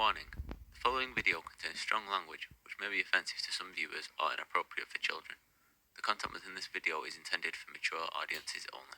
Warning: the following video contains strong language which may be offensive to some viewers or inappropriate for children. The content within this video is intended for mature audiences only.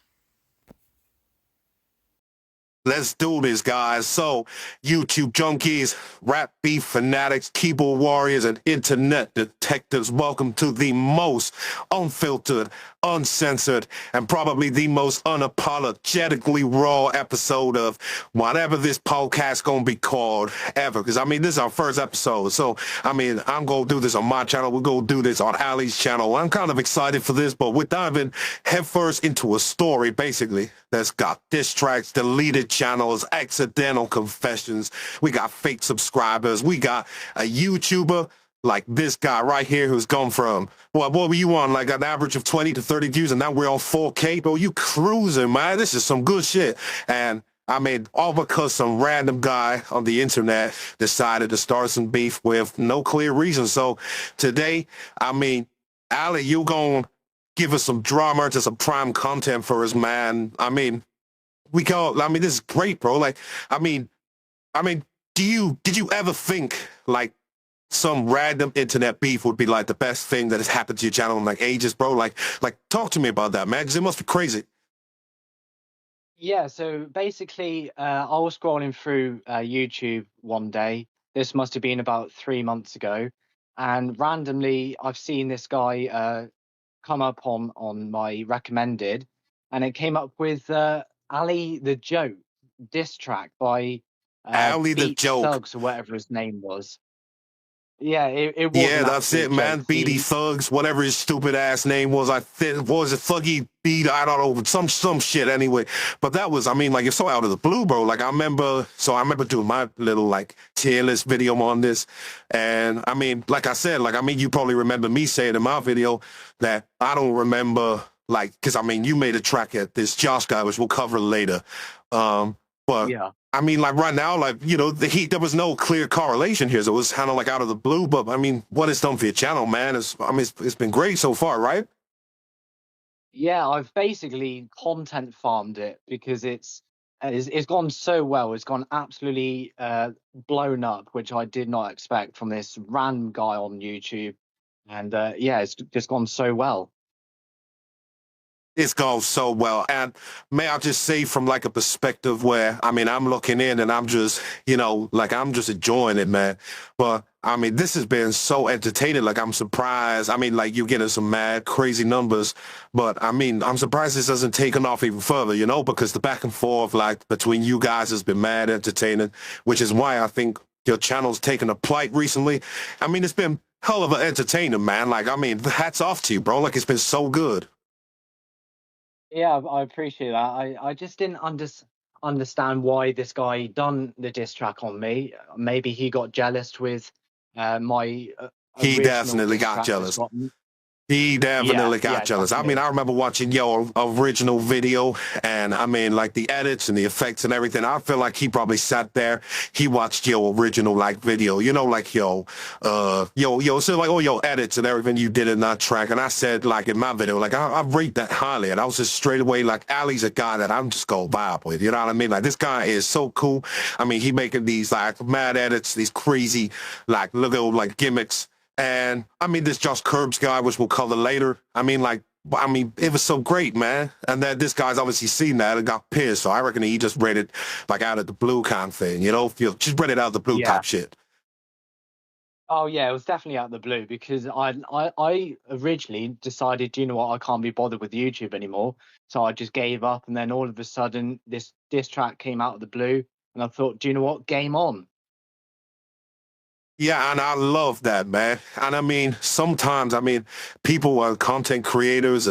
Let's do this, guys. So, YouTube junkies, rap beef fanatics, keyboard warriors, and internet detectives, welcome to the most unfiltered, uncensored, and probably the most unapologetically raw episode of whatever this podcast gonna be called ever. Because, this is our first episode. So, I'm gonna do this on my channel. We're gonna do this on Ali's channel. I'm kind of excited for this, but we're diving headfirst into a story, basically, that's got diss tracks, deleted channels, accidental confessions. We got fake subscribers. We got a YouTuber like this guy right here who's gone from, what were you on, like an average of 20 to 30 views, and now we're on 4K? Bro, you cruising, man. This is some good shit. And all because some random guy on the internet decided to start some beef with no clear reason. So today, Ali, you gonna give us some drama to some prime content for us, man. This is great, bro. Did you ever think like some random internet beef would be like the best thing that has happened to your channel in like ages, bro? Like talk to me about that, man, because it must be crazy. Yeah, so basically, I was scrolling through YouTube one day. This must have been about 3 months ago. And randomly, I've seen this guy come up on my recommended, and it came up with Ali the Joke diss track by Ali the Beat Joke Thugs or whatever his name was. Yeah, it was. Yeah, that's it, man. BD Thugs, whatever his stupid ass name was. What was it? Thuggy Beat? I don't know, some shit anyway. But that was, it's so out of the blue, bro. Like I remember doing my little like tier list video on this, and like I said, you probably remember me saying in my video that I don't remember, like, because you made a track at this Josh guy, which we'll cover later. But yeah. Right now, there was no clear correlation here, so it was kind of like out of the blue. But what it's done for your channel, man, it's been great so far, right? Yeah, I've basically content farmed it because it's gone so well. It's gone absolutely blown up, which I did not expect from this random guy on YouTube. And it's just gone so well. It's gone so well. And may I just say from like a perspective where, I'm looking in and I'm just, I'm just enjoying it, man. But this has been so entertaining. Like, I'm surprised. You're getting some mad, crazy numbers. But I'm surprised this hasn't taken off even further, because the back and forth, like, between you guys has been mad entertaining, which is why I think your channel's taken a plight recently. It's been hell of an entertainer, man. Hats off to you, bro. Like, it's been so good. Yeah, I appreciate that. I just didn't understand why this guy done the diss track on me. Maybe he got jealous with my. He definitely got jealous. He definitely got jealous. Definitely. I remember watching your original video and like the edits and the effects and everything. I feel like he probably sat there. He watched your original video, so like all your edits and everything you did in that track. And I said like in my video, like I rate that highly. And I was just straight away like, Ali's a guy that I'm just going to vibe with. You know what I mean? Like this guy is so cool. He making these like mad edits, these crazy like little like gimmicks. And this Josh Curbs guy, which we'll cover later. It was so great, man. And then this guy's obviously seen that and got pissed. So I reckon he just read it like out of the blue kind of thing, just read it out of the blue type shit. Oh yeah, it was definitely out of the blue because I originally decided, you know what, I can't be bothered with YouTube anymore. So I just gave up, and then all of a sudden this diss track came out of the blue, and I thought, do you know what, game on. Yeah, and I love that, man. And sometimes, people are content creators.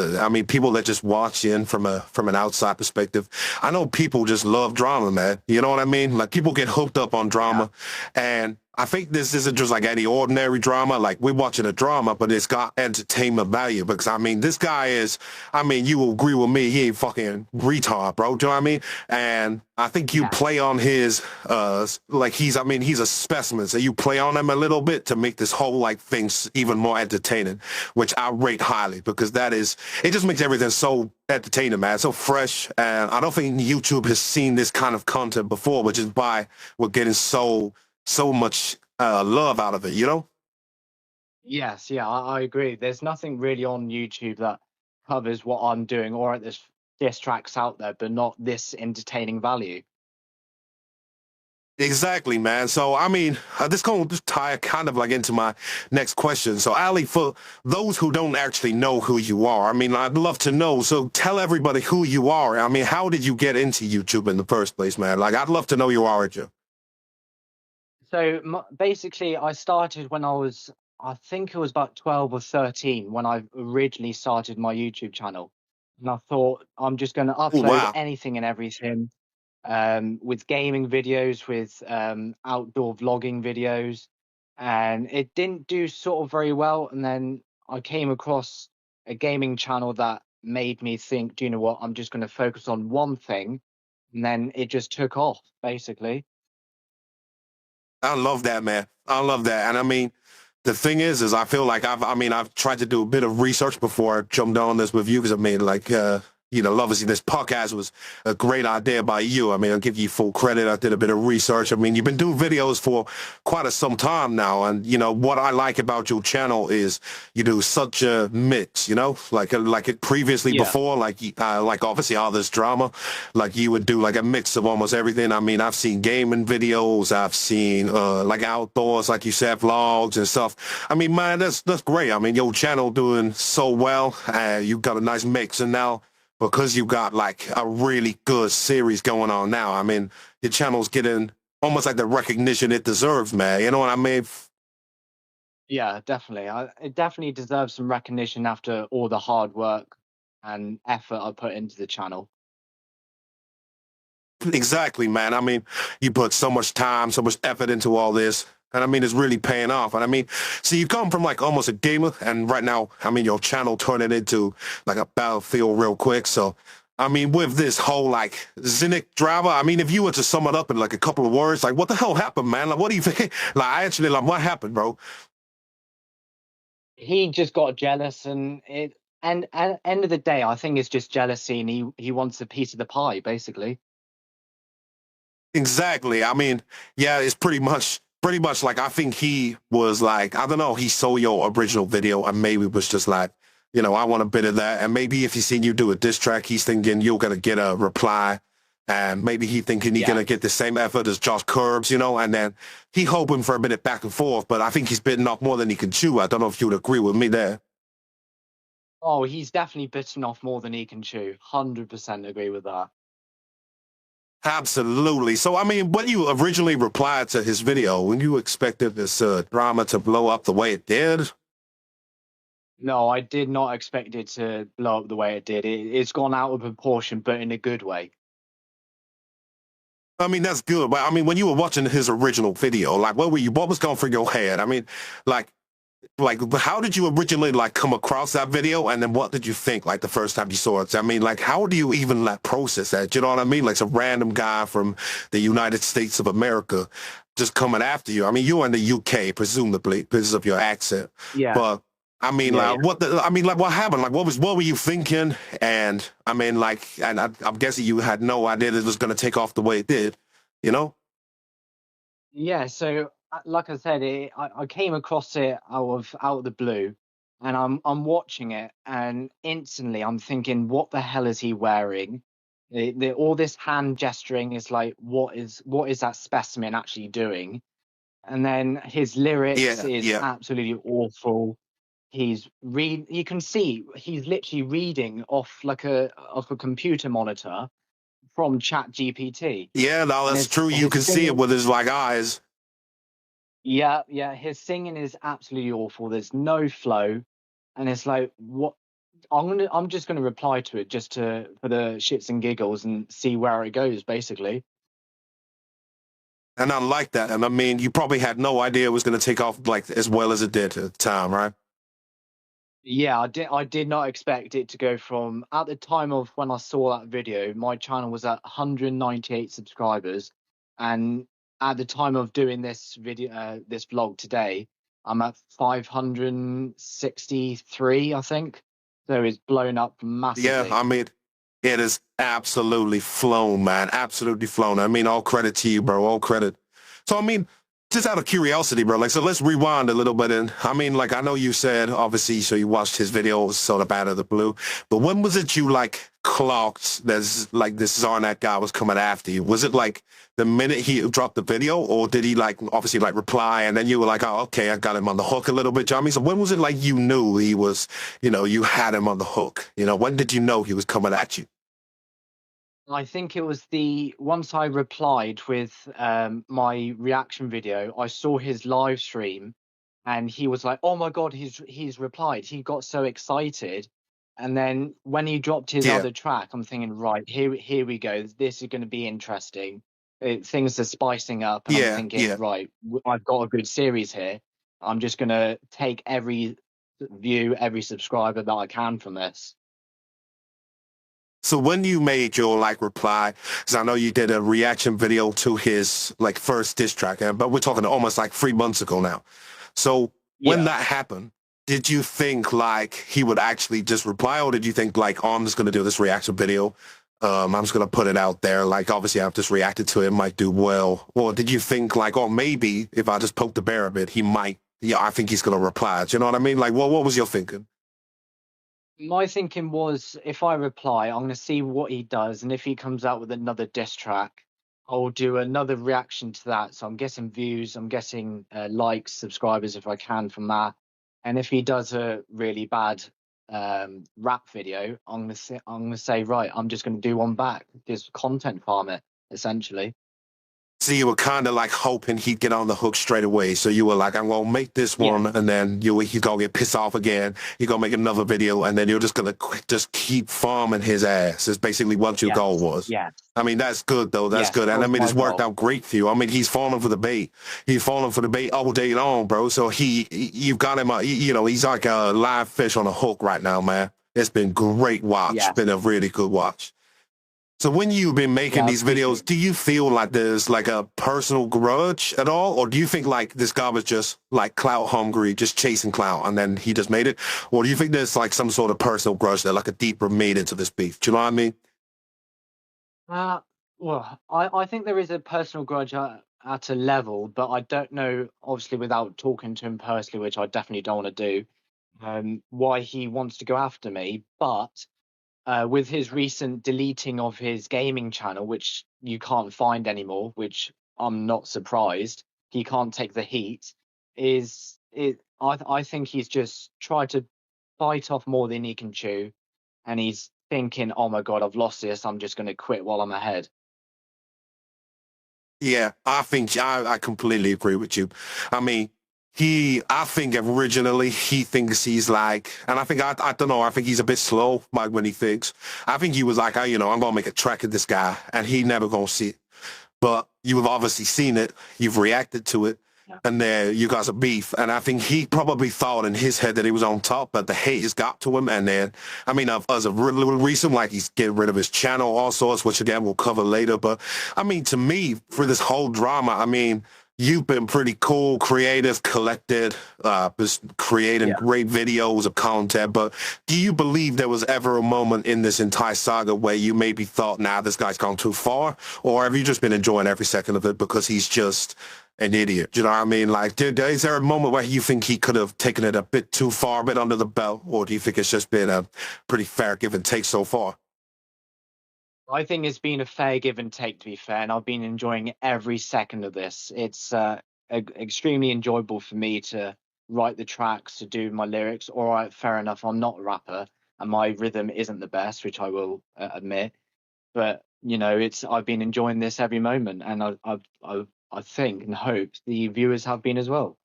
People that just watch in from an outside perspective. I know people just love drama, man. You know what I mean? Like people get hooked up on drama, and I think this isn't just like any ordinary drama. Like we're watching a drama, but it's got entertainment value because this guy is, you will agree with me, he ain't fucking retard, bro. Do you know what I mean? And I think you play on his, he's a specimen. So you play on him a little bit to make this whole like thing even more entertaining, which I rate highly because it just makes everything so entertaining, man. So fresh. And I don't think YouTube has seen this kind of content before, which is why we're getting so so much love out of it, you know? Yes, yeah, I agree. There's nothing really on YouTube that covers what I'm doing, or there's diss tracks out there, but not this entertaining value. Exactly, man. So, I mean, this going to tie kind of like into my next question. So, Ali, for those who don't actually know who you are, I mean, I'd love to know. So, tell everybody who you are. I mean, how did you get into YouTube in the first place, man? Like, I'd love to know your origin. So basically, I started when I think it was about 12 or 13 when I originally started my YouTube channel. And I thought I'm just going to Oh, upload wow. anything and everything, with gaming videos, with outdoor vlogging videos. And it didn't do sort of very well. And then I came across a gaming channel that made me think, do you know what? I'm just going to focus on one thing. And then it just took off, basically. I love that, man. I love that. And I mean, the thing is I feel like I've tried to do a bit of research before I jumped on this with you because I mean, like, obviously this podcast was a great idea by you. I mean, I'll give you full credit. I did a bit of research. I mean, you've been doing videos for quite some time now. And, what I like about your channel is you do such a mix, like it previously Yeah. before, like obviously all this drama, like you would do like a mix of almost everything. I mean, I've seen gaming videos. I've seen like outdoors, like you said, vlogs and stuff. I mean, man, that's great. I mean, your channel doing so well. You've got a nice mix. And now, because you got like a really good series going on now, I mean, your channel's getting almost like the recognition it deserves, man. You know what I mean? Yeah, definitely. It definitely deserves some recognition after all the hard work and effort I put into the channel. Exactly, man. I mean, you put so much time, so much effort into all this. And I mean, it's really paying off. And I mean, so you come from like almost a gamer, and right now, I mean, your channel turned it into like a battlefield real quick. So, I mean, with this whole like Zinnick drama, I mean, if you were to sum it up in like a couple of words, like what the hell happened, man? Like, what do you think? Like, I actually like what happened, bro? He just got jealous, and end of the day, I think it's just jealousy, and he wants a piece of the pie, basically. Exactly. I mean, yeah, it's pretty much like I think he was like, I don't know, he saw your original video and maybe was just like, I want a bit of that. And maybe if he's seen you do a diss track, he's thinking you're gonna get a reply. And maybe he thinking he's Yeah. gonna get the same effort as Josh Curbs, and then he hoping for a bit of back and forth, but I think he's bitten off more than he can chew. I don't know if you would agree with me there. Oh, he's definitely bitten off more than he can chew. 100% agree with that. Absolutely. So, I mean, when you originally replied to his video, when you expected this drama to blow up the way it did, No, I did not expect it to blow up the way it did. It's gone out of proportion, but in a good way. I mean, that's good. But I mean, when you were watching his original video, like, what was going through your head? I mean, like, how did you originally like come across that video, and then what did you think like the first time you saw it? I mean, like, how do you even like process that? You know what I mean? Like some random guy from the United States of America just coming after you. I mean, you're in the UK, presumably because of your accent. Yeah. But I mean, Yeah, like, what happened? Like, what were you thinking? And I mean, like, and I'm guessing you had no idea that it was going to take off the way it did. You know? Yeah, so like I said, I came across it out of the blue, and I'm watching it, and instantly I'm thinking, what the hell is he wearing? All this hand gesturing is like, what is that specimen actually doing? And then his lyrics Yeah, is yeah. absolutely awful. You can see he's literally reading off a computer monitor from Chat GPT, Yeah, no, and that's his true. You his can see it singing. with his like eyes. Yeah, yeah, his singing is absolutely awful. There's no flow, and it's like, what? I'm just gonna reply to it just for the shits and giggles and see where it goes, basically. And I like that. And I mean, you probably had no idea it was going to take off like as well as it did at the time, right? Yeah, I did not expect it to go from, at the time of when I saw that video, my channel was at 198 subscribers, and at the time of doing this video, this vlog today, I'm at 563, I think. So it's blown up Yeah, massively. I mean, it is absolutely flown, man. Absolutely flown. I mean, all credit to you, bro. All credit. So, I mean, Just out of curiosity, bro, like, so let's rewind a little bit. And I mean, like, I know you said, obviously, so you watched his videos sort of out of the blue, but when was it you, like, clocked there's, like, this Zarnak guy was coming after you? Was it, like, the minute he dropped the video, or did he, like, obviously, like, reply, and then you were like, oh, okay, I got him on the hook a little bit, Johnny? So when was it, like, you knew he was, you know, you had him on the hook? You know, when did you know he was coming at you? I think it was once I replied with my reaction video, I saw his live stream and he was like, "Oh my God, he's replied." He got so excited. And then when he dropped his Yeah, other track, I'm thinking, right, here we go. This is going to be interesting. Things are spicing up, and I'm yeah, thinking, yeah. right, I've got a good series here. I'm just going to take every view, every subscriber that I can from this. So when you made your like reply, because I know you did a reaction video to his like first diss track, but we're talking almost like 3 months ago now. So when Yeah. that happened, did you think like he would actually just reply, or did you think like, oh, I'm just gonna do this reaction video? I'm just gonna put it out there. Like obviously I've just reacted to it, it might do well. Or did you think like, oh, maybe if I just poke the bear a bit, he might. Yeah, I think he's gonna reply. Do you know what I mean? Like, what was your thinking? My thinking was, if I reply, I'm going to see what he does, and if he comes out with another diss track, I'll do another reaction to that. So I'm getting views, I'm getting likes, subscribers if I can from that. And if he does a really bad rap video, I'm gonna say, right, I'm just going to do one back, just content farm it essentially. So you were kind of like hoping he'd get on the hook straight away. So you were like, I'm going to make this Yeah, one, and then he's going to get pissed off again. You're going to make another video, and then you're just going to just keep farming his ass. Is basically what your goal yes, was. yes, I mean, that's good, though. That's yes, good. that And I was mean, my it's worked goal. out great for you. I mean, he's falling for the bait. He's falling for the bait all day long, bro. So you've got him, you know, he's like a live fish on a hook right now, man. It's been great watch. Yeah, Been a really good watch. So when you've been yeah, making I these videos, appreciate do you feel like there's like a personal grudge at all? Or do you think like this guy was just like clout hungry, just chasing clout, and then he just made it? Or do you think there's like some sort of personal grudge there, like a deeper meat into this beef? Do you know what I mean? Uh, well, I think there is a personal grudge at a level, but I don't know, obviously, without talking to him personally, which I definitely don't want to do, why he wants to go after me. But with his recent deleting of his gaming channel, which you can't find anymore, which I'm not surprised, he can't take the heat, I think he's just tried to bite off more than he can chew, and he's thinking, oh my God, I've lost this, I'm just going to quit while I'm ahead. Yeah, I think I completely agree with you. I mean, I think originally he thinks he's like, and I think, I don't know, I think he's a bit slow, like when he thinks. I think he was like, you know, I'm going to make a track of this guy, and he never going to see it. But you've obviously seen it, you've reacted to it, Yeah. and there you guys are beef. And I think he probably thought in his head that he was on top, but the hate has got to him. And then, I mean, as a little recent, like he's getting rid of his channel, all sorts, which again we'll cover later. But I mean, to me, for this whole drama, I mean, you've been pretty cool, creative, collected, just creating Yeah. great videos of content. But do you believe there was ever a moment in this entire saga where you maybe thought, nah, this guy's gone too far? Or have you just been enjoying every second of it because he's just an idiot? Do you know what I mean? Like, is there a moment where you think he could have taken it a bit too far, a bit under the belt? Or do you think it's just been a pretty fair give and take so far? I think it's been a fair give and take, to be fair, and I've been enjoying every second of this. It's extremely enjoyable for me to write the tracks, to do my lyrics. All right, fair enough, I'm not a rapper, and my rhythm isn't the best, which I will admit. But I've been enjoying this every moment, and I think and hope the viewers have been as well.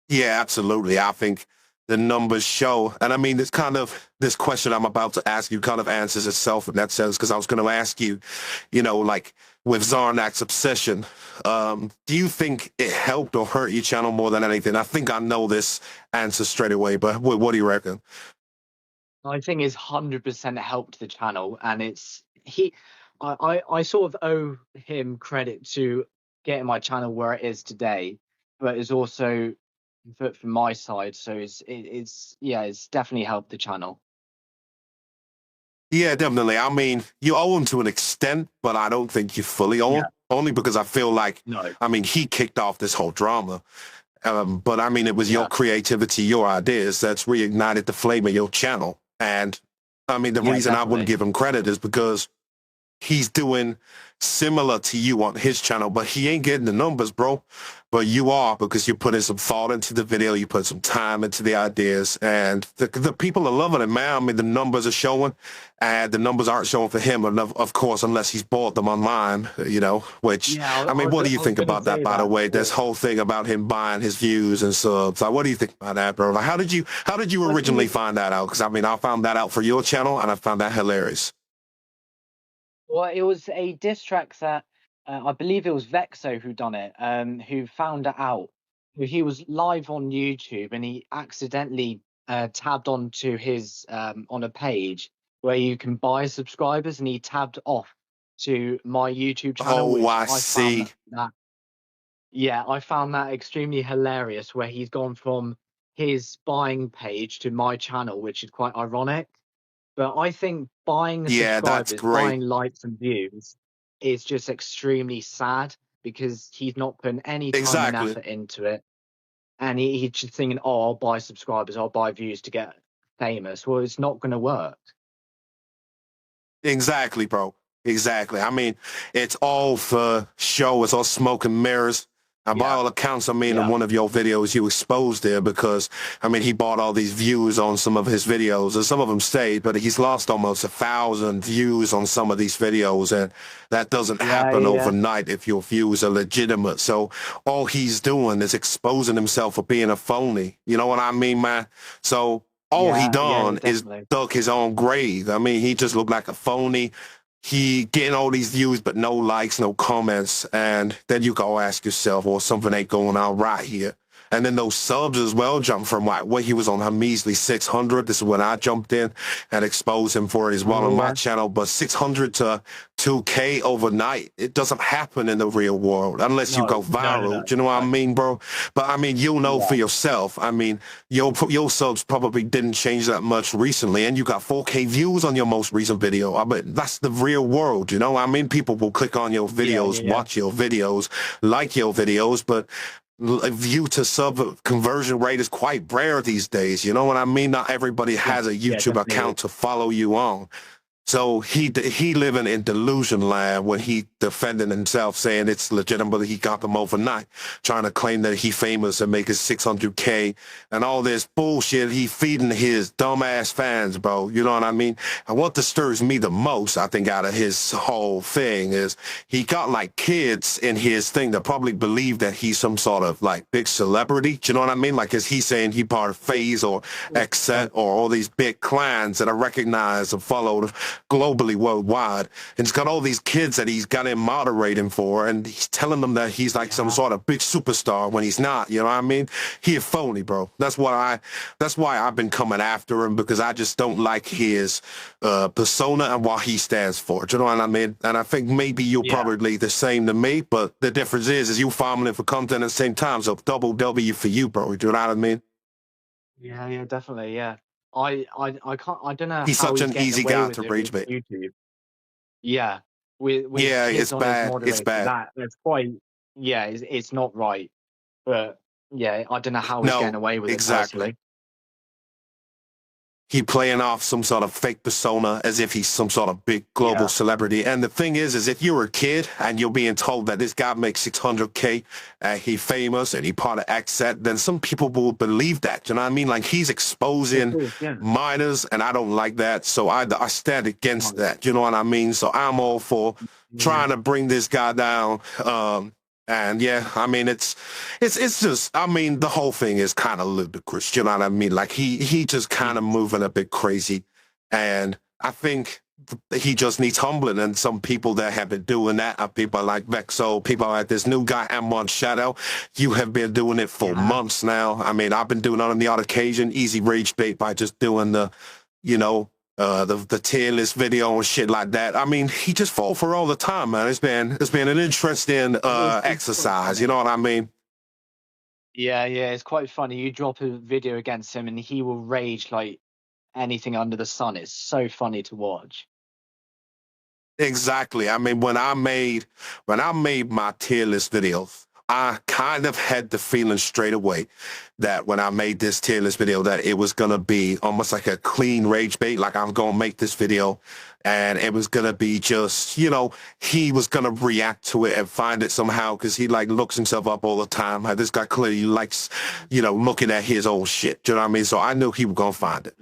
Yeah, absolutely. I think the numbers show. And I mean, this question I'm about to ask you kind of answers itself in that sense, because I was going to ask you, you know, like with Zarnak's obsession, do you think it helped or hurt your channel more than anything? I think I know this answer straight away, but what do you reckon? I think it's 100% helped the channel, and I sort of owe him credit to getting my channel where it is today, but it's also from my side, so it's definitely helped the channel. Yeah, definitely. I mean, you owe him to an extent, but I don't think you fully owe him. only because I feel like, No. I mean, he kicked off this whole drama. But I mean, it was Yeah. your creativity, your ideas that's reignited the flame of your channel. And I mean, the Yeah, reason I wouldn't definitely. give him credit is because he's doing similar to you on his channel, but he ain't getting the numbers, bro. But you are, because you're putting some thought into the video, you put some time into the ideas, and the people are loving it, man. I mean, the numbers are showing, and the numbers aren't showing for him, and of course, unless he's bought them online, you know, which, Yeah, I mean, what do you I was think going to about that, say by the that. way? This whole thing about him buying his views and subs. Like, what do you think about that, bro? Like, how did you I think originally find that out? Because I mean, I found that out for your channel, and I found that hilarious. Well, it was a diss track that I believe it was Vexo who done it, who found it out. He was live on YouTube and he accidentally tabbed onto his on a page where you can buy subscribers, and he tabbed off to my YouTube channel, Oh, which I I found see. that yeah, I found that extremely hilarious, where he's gone from his buying page to my channel, which is quite ironic. But I think buying Yeah, that's subscribers, great. buying likes and views is just extremely sad, because he's not putting any time and Exactly. effort into it. And he's just thinking, oh, I'll buy subscribers, I'll buy views to get famous. Well, it's not going to work. Exactly, bro. Exactly. I mean, it's all for show. It's all smoke and mirrors. And by Yeah. all accounts, I mean, in Yeah. one of your videos, you exposed there because, I mean, he bought all these views on some of his videos, and some of them stayed, but he's lost almost 1,000 views on some of these videos, and that doesn't Yeah. happen Yeah. overnight if your views are legitimate. So all he's doing is exposing himself for being a phony. You know what I mean, man? So all he Yeah. Yeah. done is Definitely. dug his own grave. I mean, he just looked like a phony. He getting all these views, but no likes, no comments. And then you go ask yourself, well, something ain't going on right here. And then those subs as well jump from like what he was on a measly 600. This is when I jumped in and exposed him for it as well on my Yeah. channel. But 600 to 2K overnight, it doesn't happen in the real world unless you No. go No. viral. Do you know what I mean, bro? But I mean, you'll know for Yeah. yourself. I mean, your subs probably didn't change that much recently, and you got 4K views on your most recent video. I mean, that's the real world, you know? I mean, people will click on your videos, Yeah. watch your videos, like your videos, but view to sub conversion rate is quite rare these days. You know what I mean? Not everybody has a Yeah. YouTube Definitely. account to follow you on. So he living in delusion land when he defending himself, saying it's legitimate. He got them overnight, trying to claim that he famous and make his 600K and all this bullshit. He feeding his dumbass fans, bro. You know what I mean? And what disturbs me the most, I think, out of his whole thing is he got like kids in his thing that probably believe that he's some sort of like big celebrity. Do you know what I mean? Like, is he saying he part of FaZe or Xset or all these big clans that are recognized and followed globally, worldwide, and he's got all these kids that he's got him moderating for, and he's telling them that he's like some sort of big superstar when he's not. You know what I mean? He a phony, bro. That's why I've been coming after him, because I just don't like his persona and what he stands for. Do you know what I mean? And I think maybe you're Yeah. probably the same to me, but the difference is you farming it for content at the same time. So double W for you, bro. Do you know what I mean? Yeah. Definitely. Yeah. I can't. I don't know He's how such he's an getting easy away guy with to it reach, with mate. YouTube. Yeah, with Yeah, kids it's on his bad. It's moderator, bad. that's quite yeah, it's not right. But yeah, I don't know how he's getting No, away with it exactly. personally. He playing off some sort of fake persona as if he's some sort of big global Yeah, celebrity. And the thing is if you're a kid and you're being told that this guy makes 600K, he famous and he part of Xset, then some people will believe that. You know what I mean? Like, he's of exposing course, yeah. minors, and I don't like that. So I stand against No, that. You know what I mean? So I'm all for yeah, trying to bring this guy down. And yeah, I mean, it's just, I mean, the whole thing is kind of ludicrous. You know what I mean? Like, he just kind of mm, moving a bit crazy. And I think he just needs humbling. And some people that have been doing that are people like Vexo, people like this new guy, M1 Shadow. You have been doing it for yeah, months now. I mean, I've been doing it on the odd occasion, easy rage bait by just doing the, you know, the tier list video and shit like that. I mean, he just fall for all the time, man. It's been an interesting it's quite exercise. You funny. know what I mean? Yeah, it's quite funny. You drop a video against him and he will rage like anything under the sun. It's so funny to watch. Exactly. I mean, when I made my tier list video, I kind of had the feeling straight away that when I made this tier list video that it was gonna be almost like a clean rage bait. Like I'm gonna make this video and it was gonna be just, he was gonna react to it and find it somehow because he like looks himself up all the time. Like, this guy clearly likes, looking at his old shit. Do you know what I mean? So I knew he was gonna find it.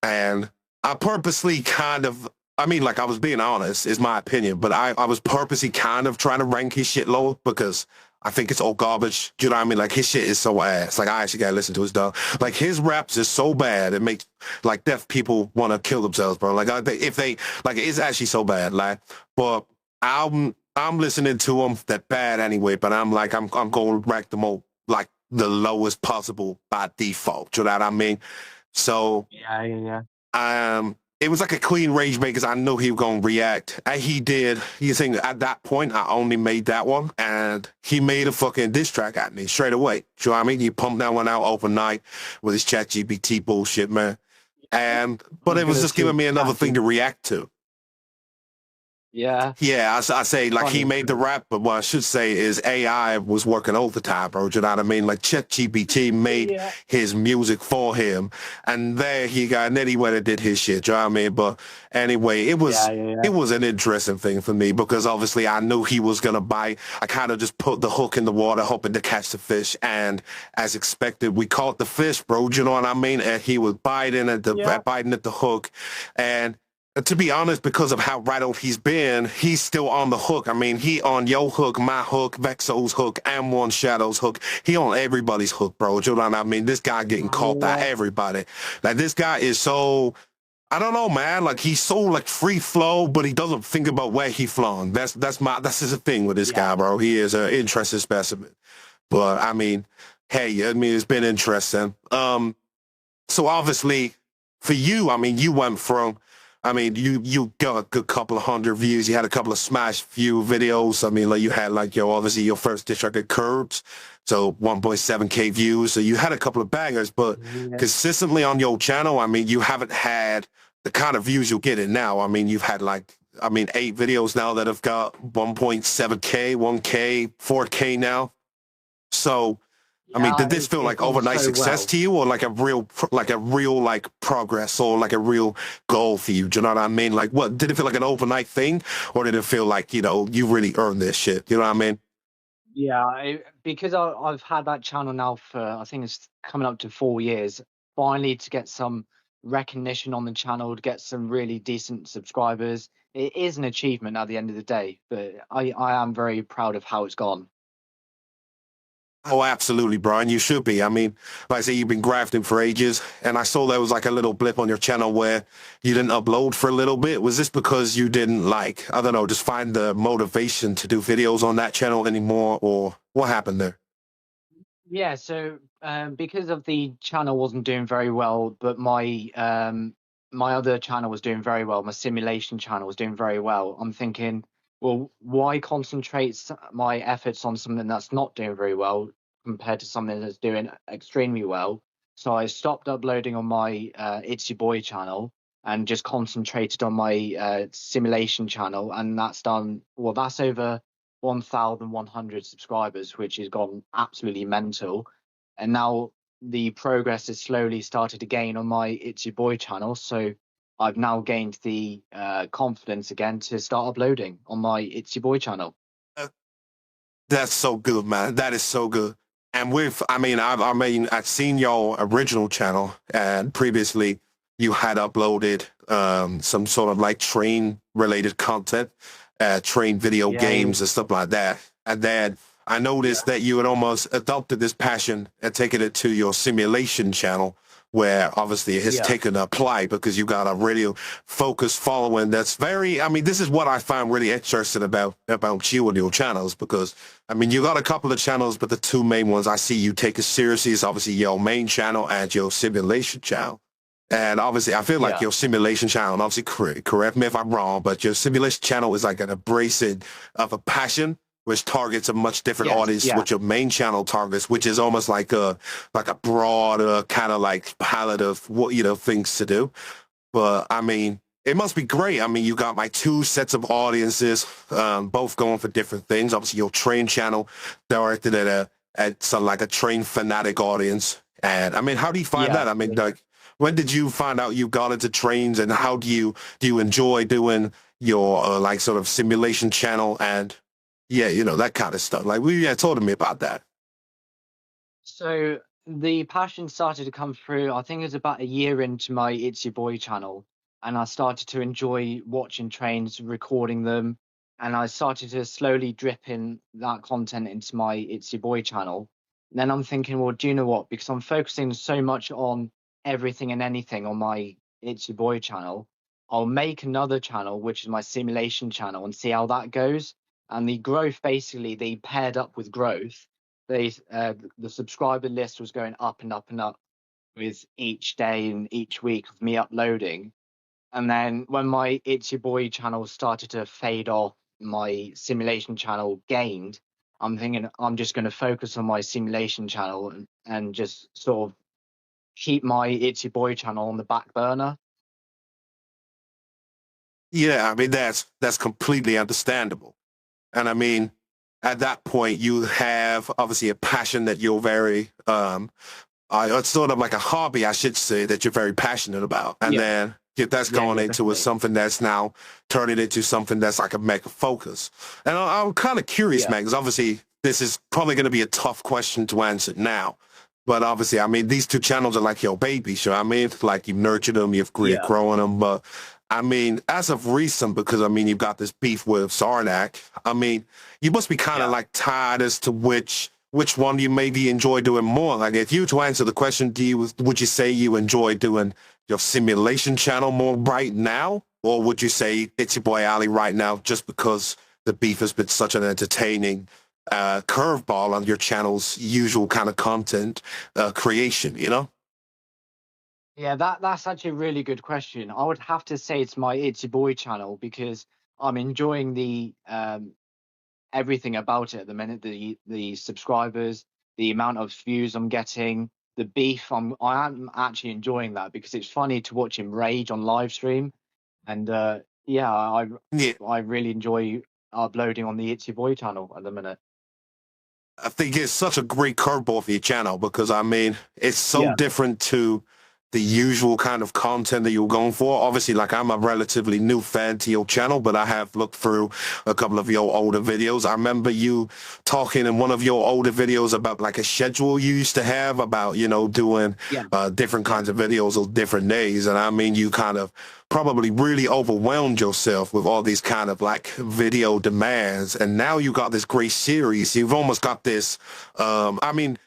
And I purposely like I was being honest, is my opinion, but I was purposely kind of trying to rank his shit low because I think it's all garbage. Do you know what I mean? Like, his shit is so ass. Like, I actually gotta listen to his stuff. Like, his raps is so bad, it makes, like, deaf people want to kill themselves, bro. Like, it's actually so bad. Like, but I'm listening to him that bad anyway, but I'm going to rank them all, like, the lowest possible by default. Do you know what I mean? So, Yeah. it was like a clean rage bait because I knew he was going to react. And he did. You think at that point, I only made that one. And he made a fucking diss track at me straight away. Do you know what I mean? He pumped that one out overnight with his ChatGPT bullshit, man. But it was just giving me another thing to react to. Yeah. Yeah, I say, like, he made the rap, but what I should say is AI was working all the time, bro. Do you know what I mean? Like, ChatGPT made his music for him, and then he went and did his shit. Do you know what I mean? But anyway, it was an interesting thing for me because obviously I knew he was gonna bite. I kind of just put the hook in the water, hoping to catch the fish, and as expected, we caught the fish, bro. Do you know what I mean? And he was biting at the hook, and to be honest, because of how rattled he's been, he's still on the hook. I mean, he on your hook, my hook, Vexo's hook, and One Shadow's hook. He on everybody's hook, bro. Do you know what I mean? This guy getting caught by everybody. Like, this guy is so, I don't know, man. Like, he's so, like, free flow, but he doesn't think about where he flung. That's his thing with this guy, bro. He is an interesting specimen. But, I mean, hey, it's been interesting. So, obviously, for you, I mean, you went from, you got a good couple of hundred views. You had a couple of smash view videos. I mean, like, you had, like, obviously your first diss track at Curbs, so 1.7K views. So you had a couple of bangers, but consistently on your channel, I mean, you haven't had the kind of views you're getting now. I mean, you've had 8 videos now that have got 1.7K, 1K, 4K now. So, I mean, did this feel like overnight success to you, or like a real progress, or like a real goal for you? Do you know what I mean? Like, what did it feel like, an overnight thing, or did it feel like, you really earned this shit? You know what I mean? Yeah, because I've had that channel now for, I think it's coming up to 4 years. Finally, to get some recognition on the channel, to get some really decent subscribers, it is an achievement at the end of the day. But I am very proud of how it's gone. Oh, absolutely, Brian. You should be. I mean, like I say, you've been grafting for ages, and I saw there was like a little blip on your channel where you didn't upload for a little bit. Was this because you didn't just find the motivation to do videos on that channel anymore, or what happened there? Yeah, so because of the channel wasn't doing very well, but my other channel was doing very well. My simulation channel was doing very well. I'm thinking, well, why concentrate my efforts on something that's not doing very well compared to something that's doing extremely well? So I stopped uploading on my It's Your Boy channel and just concentrated on my simulation channel, and that's over 1,100 subscribers, which has gone absolutely mental. And now the progress has slowly started to gain on my It's Your Boy channel. So I've now gained the confidence again to start uploading on my It's Your Boy channel. That's so good, man. That is so good. And I've seen your original channel, and previously you had uploaded some sort of like train related content, train video games and stuff like that. And then I noticed that you had almost adopted this passion and taken it to your simulation channel, where obviously it has taken a apply because you got a really focused following. That's this is what I find really interesting about you and your channels, because you got a couple of channels, but the two main ones I see you take it seriously is obviously your main channel and your simulation channel. And obviously I feel like your simulation channel, and obviously correct me if I'm wrong, but your simulation channel is like an embracing of a passion which targets a much different audience, which your main channel targets, which is almost like a broader kind of like palette of what things to do. But It must be great. I mean, you got like two sets of audiences, both going for different things. Obviously, your train channel directed at some like a train fanatic audience. And I mean, how do you find Yeah. that? I mean, like, when did you find out you got into trains, and how do you enjoy doing your like sort of simulation channel and yeah, that kind of stuff. Like, told me about that. So the passion started to come through, I think it was about a year into my It's Your Boy channel, and I started to enjoy watching trains, recording them, and I started to slowly drip in that content into my It's Your Boy channel. And then I'm thinking, well, do you know what? Because I'm focusing so much on everything and anything on my It's Your Boy channel, I'll make another channel, which is my simulation channel, and see how that goes. And the growth, basically, they paired up with growth. The subscriber list was going up and up and up with each day and each week of me uploading. And then when my It's Your Boy channel started to fade off, my simulation channel gained. I'm thinking I'm just going to focus on my simulation channel and just sort of keep my It's Your Boy channel on the back burner. Yeah, I mean that's completely understandable. And I mean, at that point, you have obviously a passion that you're very, it's sort of like a hobby, I should say, that you're very passionate about. And Yeah, then if that's yeah, going yeah, into definitely. something that's now turning into something that's like a mega focus. And I'm kind of curious, Yeah, man, because obviously this is probably going to be a tough question to answer now. But obviously, I mean, these two channels are like your baby, sure. I mean, like you've nurtured them, you've yeah, growing them. But I mean, as of recent, because I mean, you've got this beef with Sarnak. I mean, you must be kind of yeah. like tired as to which one you maybe enjoy doing more. Like, if you were to answer the question, would you say you enjoy doing your simulation channel more right now, or would you say it's your boy Ali right now, just because the beef has been such an entertaining curveball on your channel's usual kind of content creation? Yeah, that's actually a really good question. I would have to say it's my It's Your Boy channel because I'm enjoying the everything about it at the minute. The subscribers, the amount of views I'm getting, the beef. I am actually enjoying that because it's funny to watch him rage on live stream. And yeah, Yeah, I really enjoy uploading on the It's Your Boy channel at the minute. I think it's such a great curveball for your channel because I mean it's so Yeah, different to the usual kind of content that you're going for. Obviously, like I'm a relatively new fan to your channel, but I have looked through a couple of your older videos. I remember you talking in one of your older videos about like a schedule you used to have about, doing yeah, different yeah. kinds of videos on different days. And I mean, you kind of probably really overwhelmed yourself with all these kind of like video demands. And now you got this great series. You've almost got this, I mean,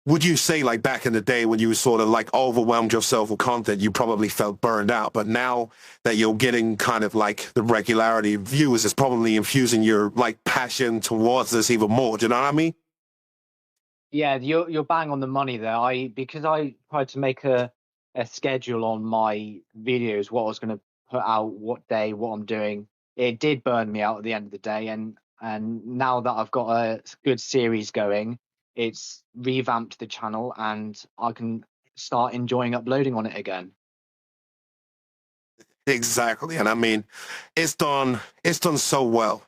would you say like back in the day when you sort of like overwhelmed yourself with content, you probably felt burned out, but now that you're getting kind of like the regularity of views, it's probably infusing your like passion towards this even more. Do you know what I mean? Yeah, you're bang on the money there. Because I tried to make a schedule on my videos, what I was going to put out, what day, what I'm doing. It did burn me out at the end of the day, and now that I've got a good series going, it's revamped the channel, and I can start enjoying uploading on it again. Exactly. And I mean, it's done so well.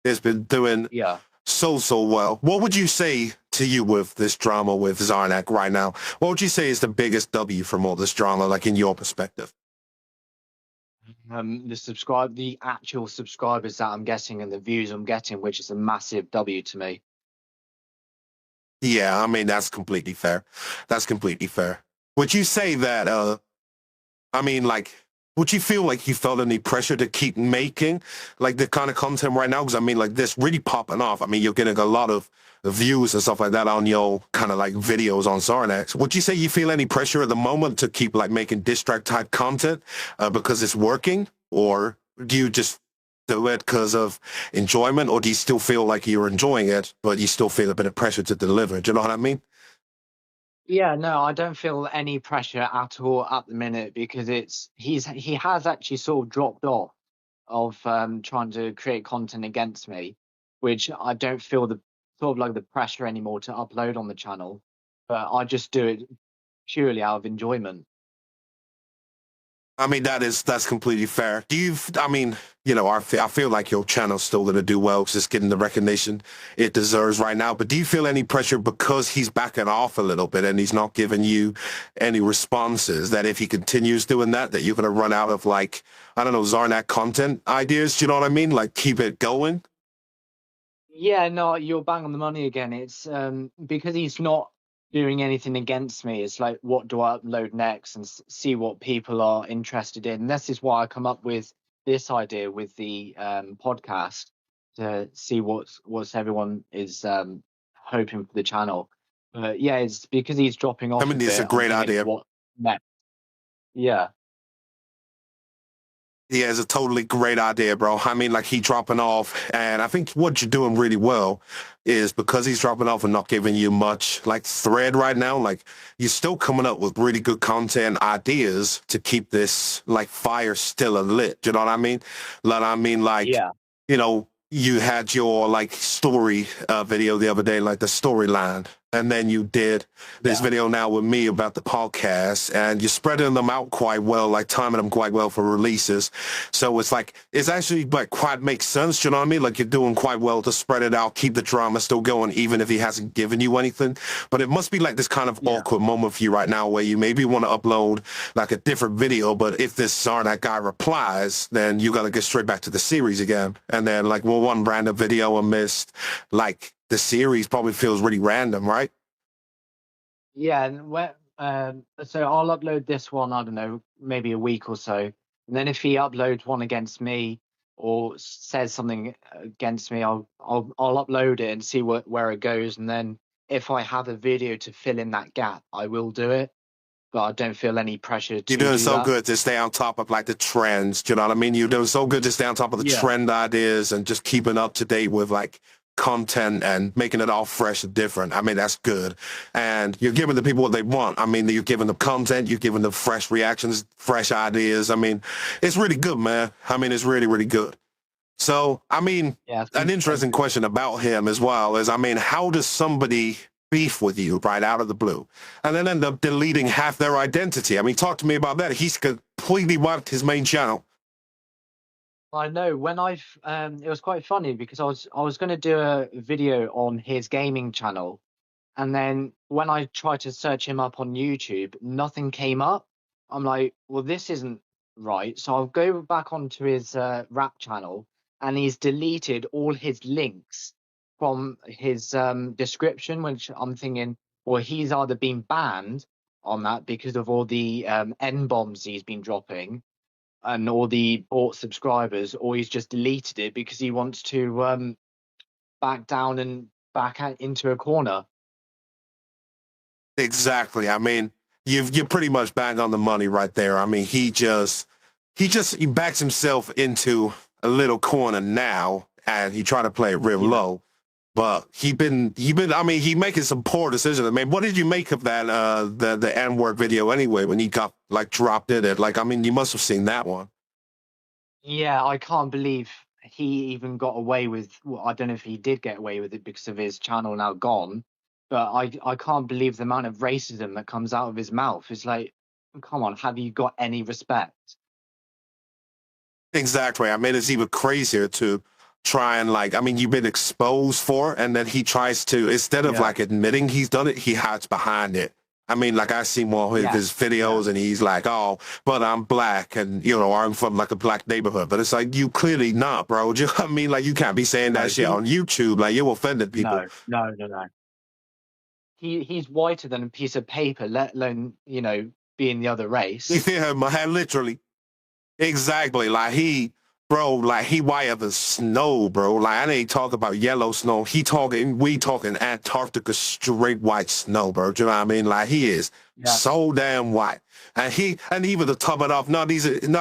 It's been doing Yeah. so well. What would you say to you with this drama with Zarnak right now? What would you say is the biggest W from all this drama, like in your perspective? The actual subscribers that I'm getting and the views I'm getting, which is a massive W to me. Yeah, I mean that's completely fair. That's completely fair. Would you say that I mean like would you feel like you felt any pressure to keep making like the kind of content right now? Because I mean like this really popping off. I mean you're getting a lot of views and stuff like that on your kind of like videos on Sarnax. Would you say you feel any pressure at the moment to keep like making diss track type content because it's working? Or do you just do it because of enjoyment, or do you still feel like you're enjoying it, but you still feel a bit of pressure to deliver? Do you know what I mean? Yeah, no, I don't feel any pressure at all at the minute because he has actually sort of dropped off of trying to create content against me, which I don't feel the sort of like the pressure anymore to upload on the channel, but I just do it purely out of enjoyment. I mean, that's completely fair. I mean, I feel like your channel's still going to do well because it's getting the recognition it deserves right now. But do you feel any pressure because he's backing off a little bit and he's not giving you any responses, that if he continues doing that you're going to run out of, like, I don't know, Zarnak content ideas? Do you know what I mean? Like, keep it going? Yeah, no, you're bang on the money again. It's because he's not doing anything against me. It's like, what do I upload next and see what people are interested in. And this is why I come up with this idea with the podcast to see what's everyone is hoping for the channel. But yeah, it's because he's dropping I off a mean, it's a bit. I'm great thinking, idea. what next? Yeah. Yeah, it's a totally great idea, bro. I mean, like, he dropping off, and I think what you're doing really well is because he's dropping off and not giving you much, like, thread right now, like, you're still coming up with really good content ideas to keep this, like, fire still lit. You know what I mean? Like, Yeah. you had your, like, story video the other day, like the storyline, and then you did this video now with me about the podcast, and you're spreading them out quite well, like timing them quite well for releases. So it's like, it's actually like quite makes sense, you know what I mean? Like, you're doing quite well to spread it out, keep the drama still going, even if he hasn't given you anything. But it must be like this kind of awkward moment for you right now where you maybe want to upload like a different video, but if this Zarnak guy replies, then you got to get straight back to the series again. And then, like, well, one random video I missed, like, the series probably feels really random, right? Yeah, and so I'll upload this one, I don't know, maybe a week or so. And then if he uploads one against me or says something against me, I'll upload it and see where it goes. And then if I have a video to fill in that gap, I will do it. But I don't feel any pressure You're to doing do so that. good to stay on top of, like, the trends. You know what I mean? You're doing so good to stay on top of the Yeah. trend ideas and just keeping up to date with, like, content and making it all fresh and different. I mean, that's good. And you're giving the people what they want. I mean, you're giving them content, you're giving them fresh reactions, fresh ideas. I mean, it's really good, man. I mean, it's really, really good. So, I mean, Yeah, an interesting question about him as well is, I mean, how does somebody beef with you right out of the blue and then end up deleting half their identity? I mean, talk to me about that. He's completely wiped his main channel. I know when it was quite funny because I was going to do a video on his gaming channel. And then when I tried to search him up on YouTube, nothing came up. I'm like, well, this isn't right. So I'll go back onto his rap channel, and he's deleted all his links from his description, which I'm thinking, well, he's either been banned on that because of all the N bombs he's been dropping and all the bought subscribers, or he's just deleted it because he wants to back down and back out into a corner. Exactly. I mean, you're pretty much bang on the money right there. I mean, he backs himself into a little corner now, and he trying to play it real low. But I mean, he making some poor decisions. I mean, what did you make of that the N-word video anyway when he got, like, dropped in it? Like, I mean, you must have seen that one. Yeah, I can't believe he even got away with. Well, I don't know if he did get away with it because of his channel now gone, but I can't believe the amount of racism that comes out of his mouth. It's like, come on, have you got any respect? Exactly. I mean, it's even crazier to try and, like, I mean, you've been exposed for it, and then he tries to, instead of like admitting he's done it, he hides behind it. I mean, like, I see more of his videos and he's like, oh, but I'm black and, I'm from, like, a black neighborhood. But it's like, you clearly not, bro. Do you know what I mean? Like, you can't be saying that shit on YouTube. Like, you offended people. No. He's whiter than a piece of paper, let alone, being the other race. Yeah, man, literally. Exactly. Like, he white as snow, bro. Like, I ain't talking about yellow snow. We talking Antarctica straight white snow, bro. Do you know what I mean? Like, he is so damn white. And even to top it off, not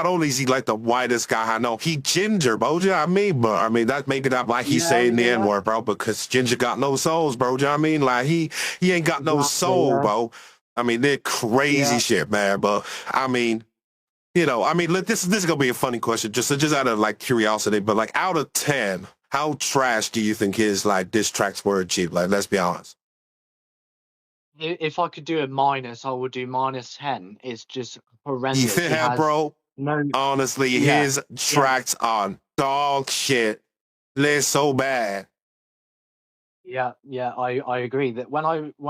only is he like the whitest guy I know, he ginger, bro. Do you know what I mean? But I mean, that make it up like he's saying the N-word, bro, because ginger got no souls, bro. Do you know what I mean? Like, he ain't got no soul, bro. I mean, they're crazy shit, man. But I mean, this is gonna be a funny question, just out of, like, curiosity. But, like, out of 10, how trash do you think his, like, diss tracks were achieved? Like, let's be honest. If I could do a minus, I would do -10. It's just horrendous. Yeah, bro. No, Honestly, yeah, his yeah, tracks are dog shit. They're so bad. yeah. I agree that when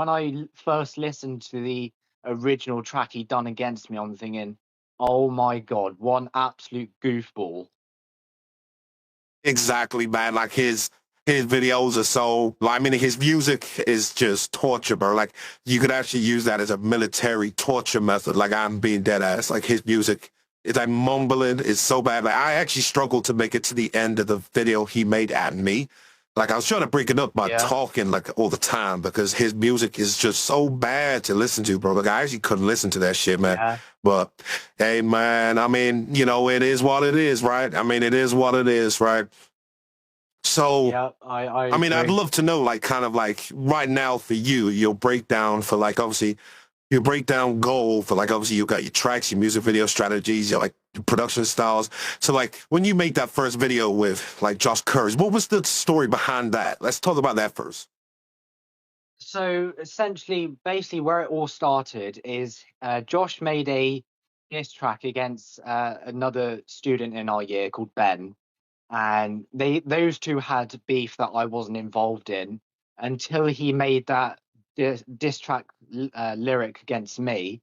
I first listened to the original track he done against me, I'm thinking, oh my god, one absolute goofball. Exactly, man. Like his videos are so. Like, I mean, his music is just torture, bro. Like you could actually use that as a military torture method. Like I'm being dead ass. Like his music is like mumbling. It's so bad. Like I actually struggled to make it to the end of the video he made at me. Like I was trying to break it up by Yeah, talking like all the time because his music is just so bad to listen to, bro. Like I actually couldn't listen to that shit, man. yeah, But hey, man, I mean, it is what it is, right? I mean, it is what it is, right? So, yeah. I I mean, I'd agree. love to know, like, kind of like right now for you, your breakdown for like, obviously, your breakdown goal for like, obviously, you got your tracks, your music video strategies, your like production styles. So, like, when you made that first video with like Josh Kurz, what was the story behind that? Let's talk about that first. So essentially, basically, where it all started is Josh made a diss track against another student in our year called Ben, and those two had beef that I wasn't involved in until he made that diss track lyric against me.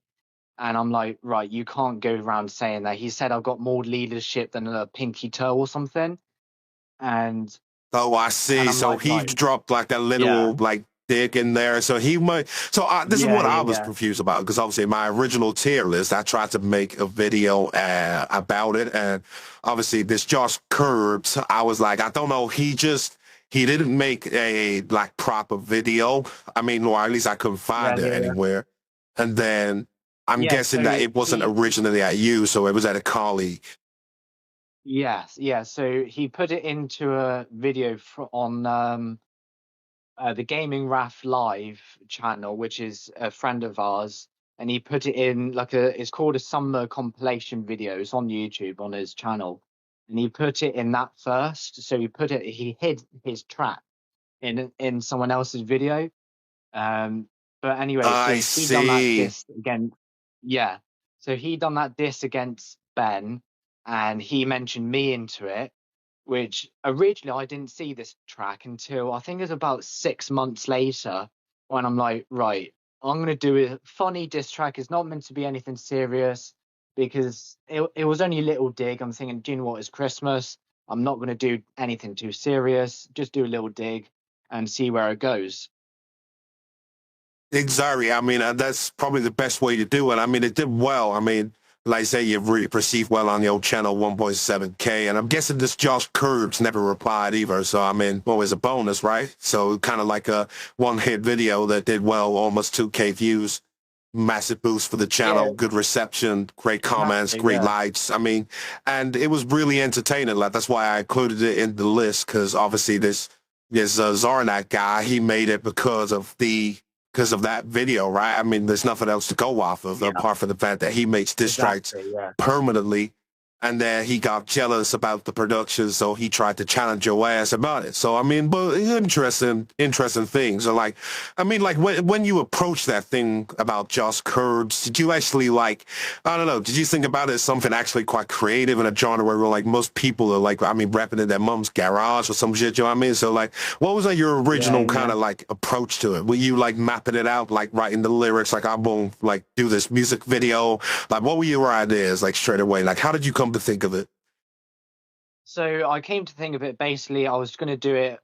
And I'm like, right, you can't go around saying that. He said I've got more leadership than a pinky toe or something, and Oh, I and see. I'm So like, he right, dropped like that yeah, little like dick in there. So he might. So this is yeah, what yeah, I was yeah, confused about because obviously my original tier list, I tried to make a video about it, and obviously this Josh Curbs, I was like, I don't know. He didn't make a like proper video. I mean, or at least I couldn't yeah, find it yeah, yeah. anywhere. And then I'm Yeah, guessing that so it wasn't he originally at you, so it was at a colleague. yes, yeah. So he put it into a video on the Gaming Raf Live channel, which is a friend of ours, and he put it in like it's called a summer compilation video. It's on YouTube on his channel, and he put it in that first. So he hid his track in someone else's video. Um, but anyway, so I he done that see. diss again. Yeah, so he done that diss against Ben, and he mentioned me into it, which originally I didn't see this track until I think it was about 6 months later when I'm like, right, I'm gonna do a funny diss track. It's not meant to be anything serious because it was only a little dig. I'm thinking, do you know what? It's Christmas. I'm not gonna do anything too serious. Just do a little dig and see where it goes. Exactly. I mean, that's probably the best way to do it. I mean, it did well. I mean, like I say, you really perceived well on your channel, 1.7K. And I'm guessing this Josh Curbs never replied either. So, I mean, always a bonus, right? So kind of like a one-hit video that did well, almost 2K views. Massive boost for the Yeah, channel, good reception, great comments, exactly. great Yeah, likes. I mean, and it was really entertaining. Like that's why I included it in the list because obviously this Zarnak guy, he made it because of that video, right? I mean, there's nothing else to go off of yeah, apart from the fact that he makes diss tracks exactly. Yeah, permanently and then he got jealous about the production, so he tried to challenge your ass about it. So I mean, but interesting things. So like, I mean, like when you approach that thing about Josh Curbs, did you actually like, I don't know, did you think about it as something actually quite creative in a genre where like most people are like, I mean, rapping in their mom's garage or some shit, you know what I mean? So like, what was like your yeah, original kind yeah. of like approach to it? Were you like mapping it out, like writing the lyrics, like I'm gonna like do this music video? Like, what were your ideas like straight away? Like, how did you come to think of it? So I came to think of it basically, I was going to do it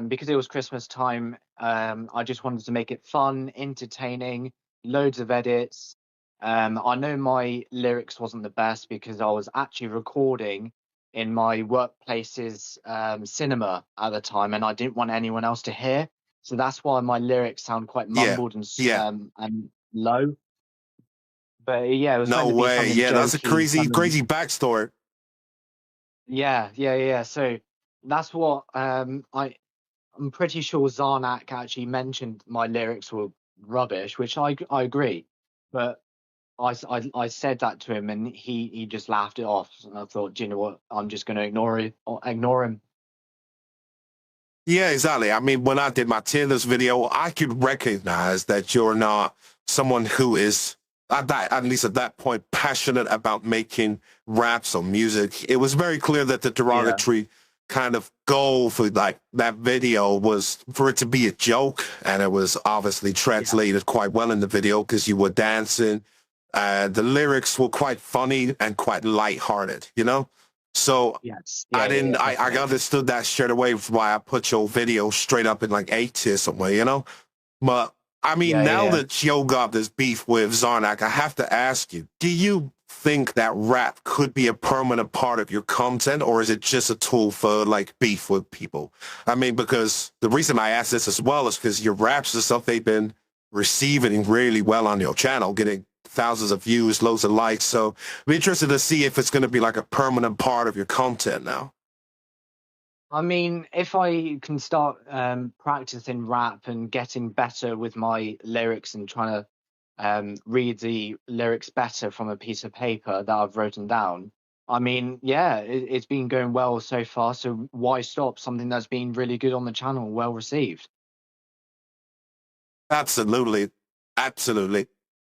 because it was Christmas time. I just wanted to make it fun, entertaining, loads of edits. I know my lyrics wasn't the best because I was actually recording in my workplace's cinema at the time, and I didn't want anyone else to hear. So that's why my lyrics sound quite Yeah, mumbled yeah. and low. But yeah, it was No meant to be way. something Yeah, that's a jokey, crazy, something. crazy backstory. Yeah, yeah, yeah. So that's what I'm pretty sure Zarnak actually mentioned my lyrics were rubbish, which I agree. But I said that to him and he just laughed it off. And I thought, do you know what? I'm just gonna ignore it or ignore him. Yeah, exactly. I mean, when I did my tier list video, I could recognize that you're not someone who is at least at that point, passionate about making raps or music. It was very clear that the Yeah, derogatory kind of goal for like that video was for it to be a joke, and it was obviously yeah, translated quite well in the video because you were dancing. The lyrics were quite funny and quite lighthearted, you know? So yes, I yeah, didn't, I definitely. understood that straight away, which is why I put your video straight up in like A tier somewhere, you know? But I mean, Yeah, yeah, now yeah. that Joe got this beef with Zarnak, I have to ask you, do you think that rap could be a permanent part of your content, or is it just a tool for like beef with people? I mean, because the reason I ask this as well is because your raps and stuff, they've been receiving really well on your channel, getting thousands of views, loads of likes. So I'm interested to see if it's going to be like a permanent part of your content now. I mean, if I can start practicing rap and getting better with my lyrics and trying to read the lyrics better from a piece of paper that I've written down, I mean, yeah, it's been going well so far. So why stop something that's been really good on the channel, well received? Absolutely. Absolutely.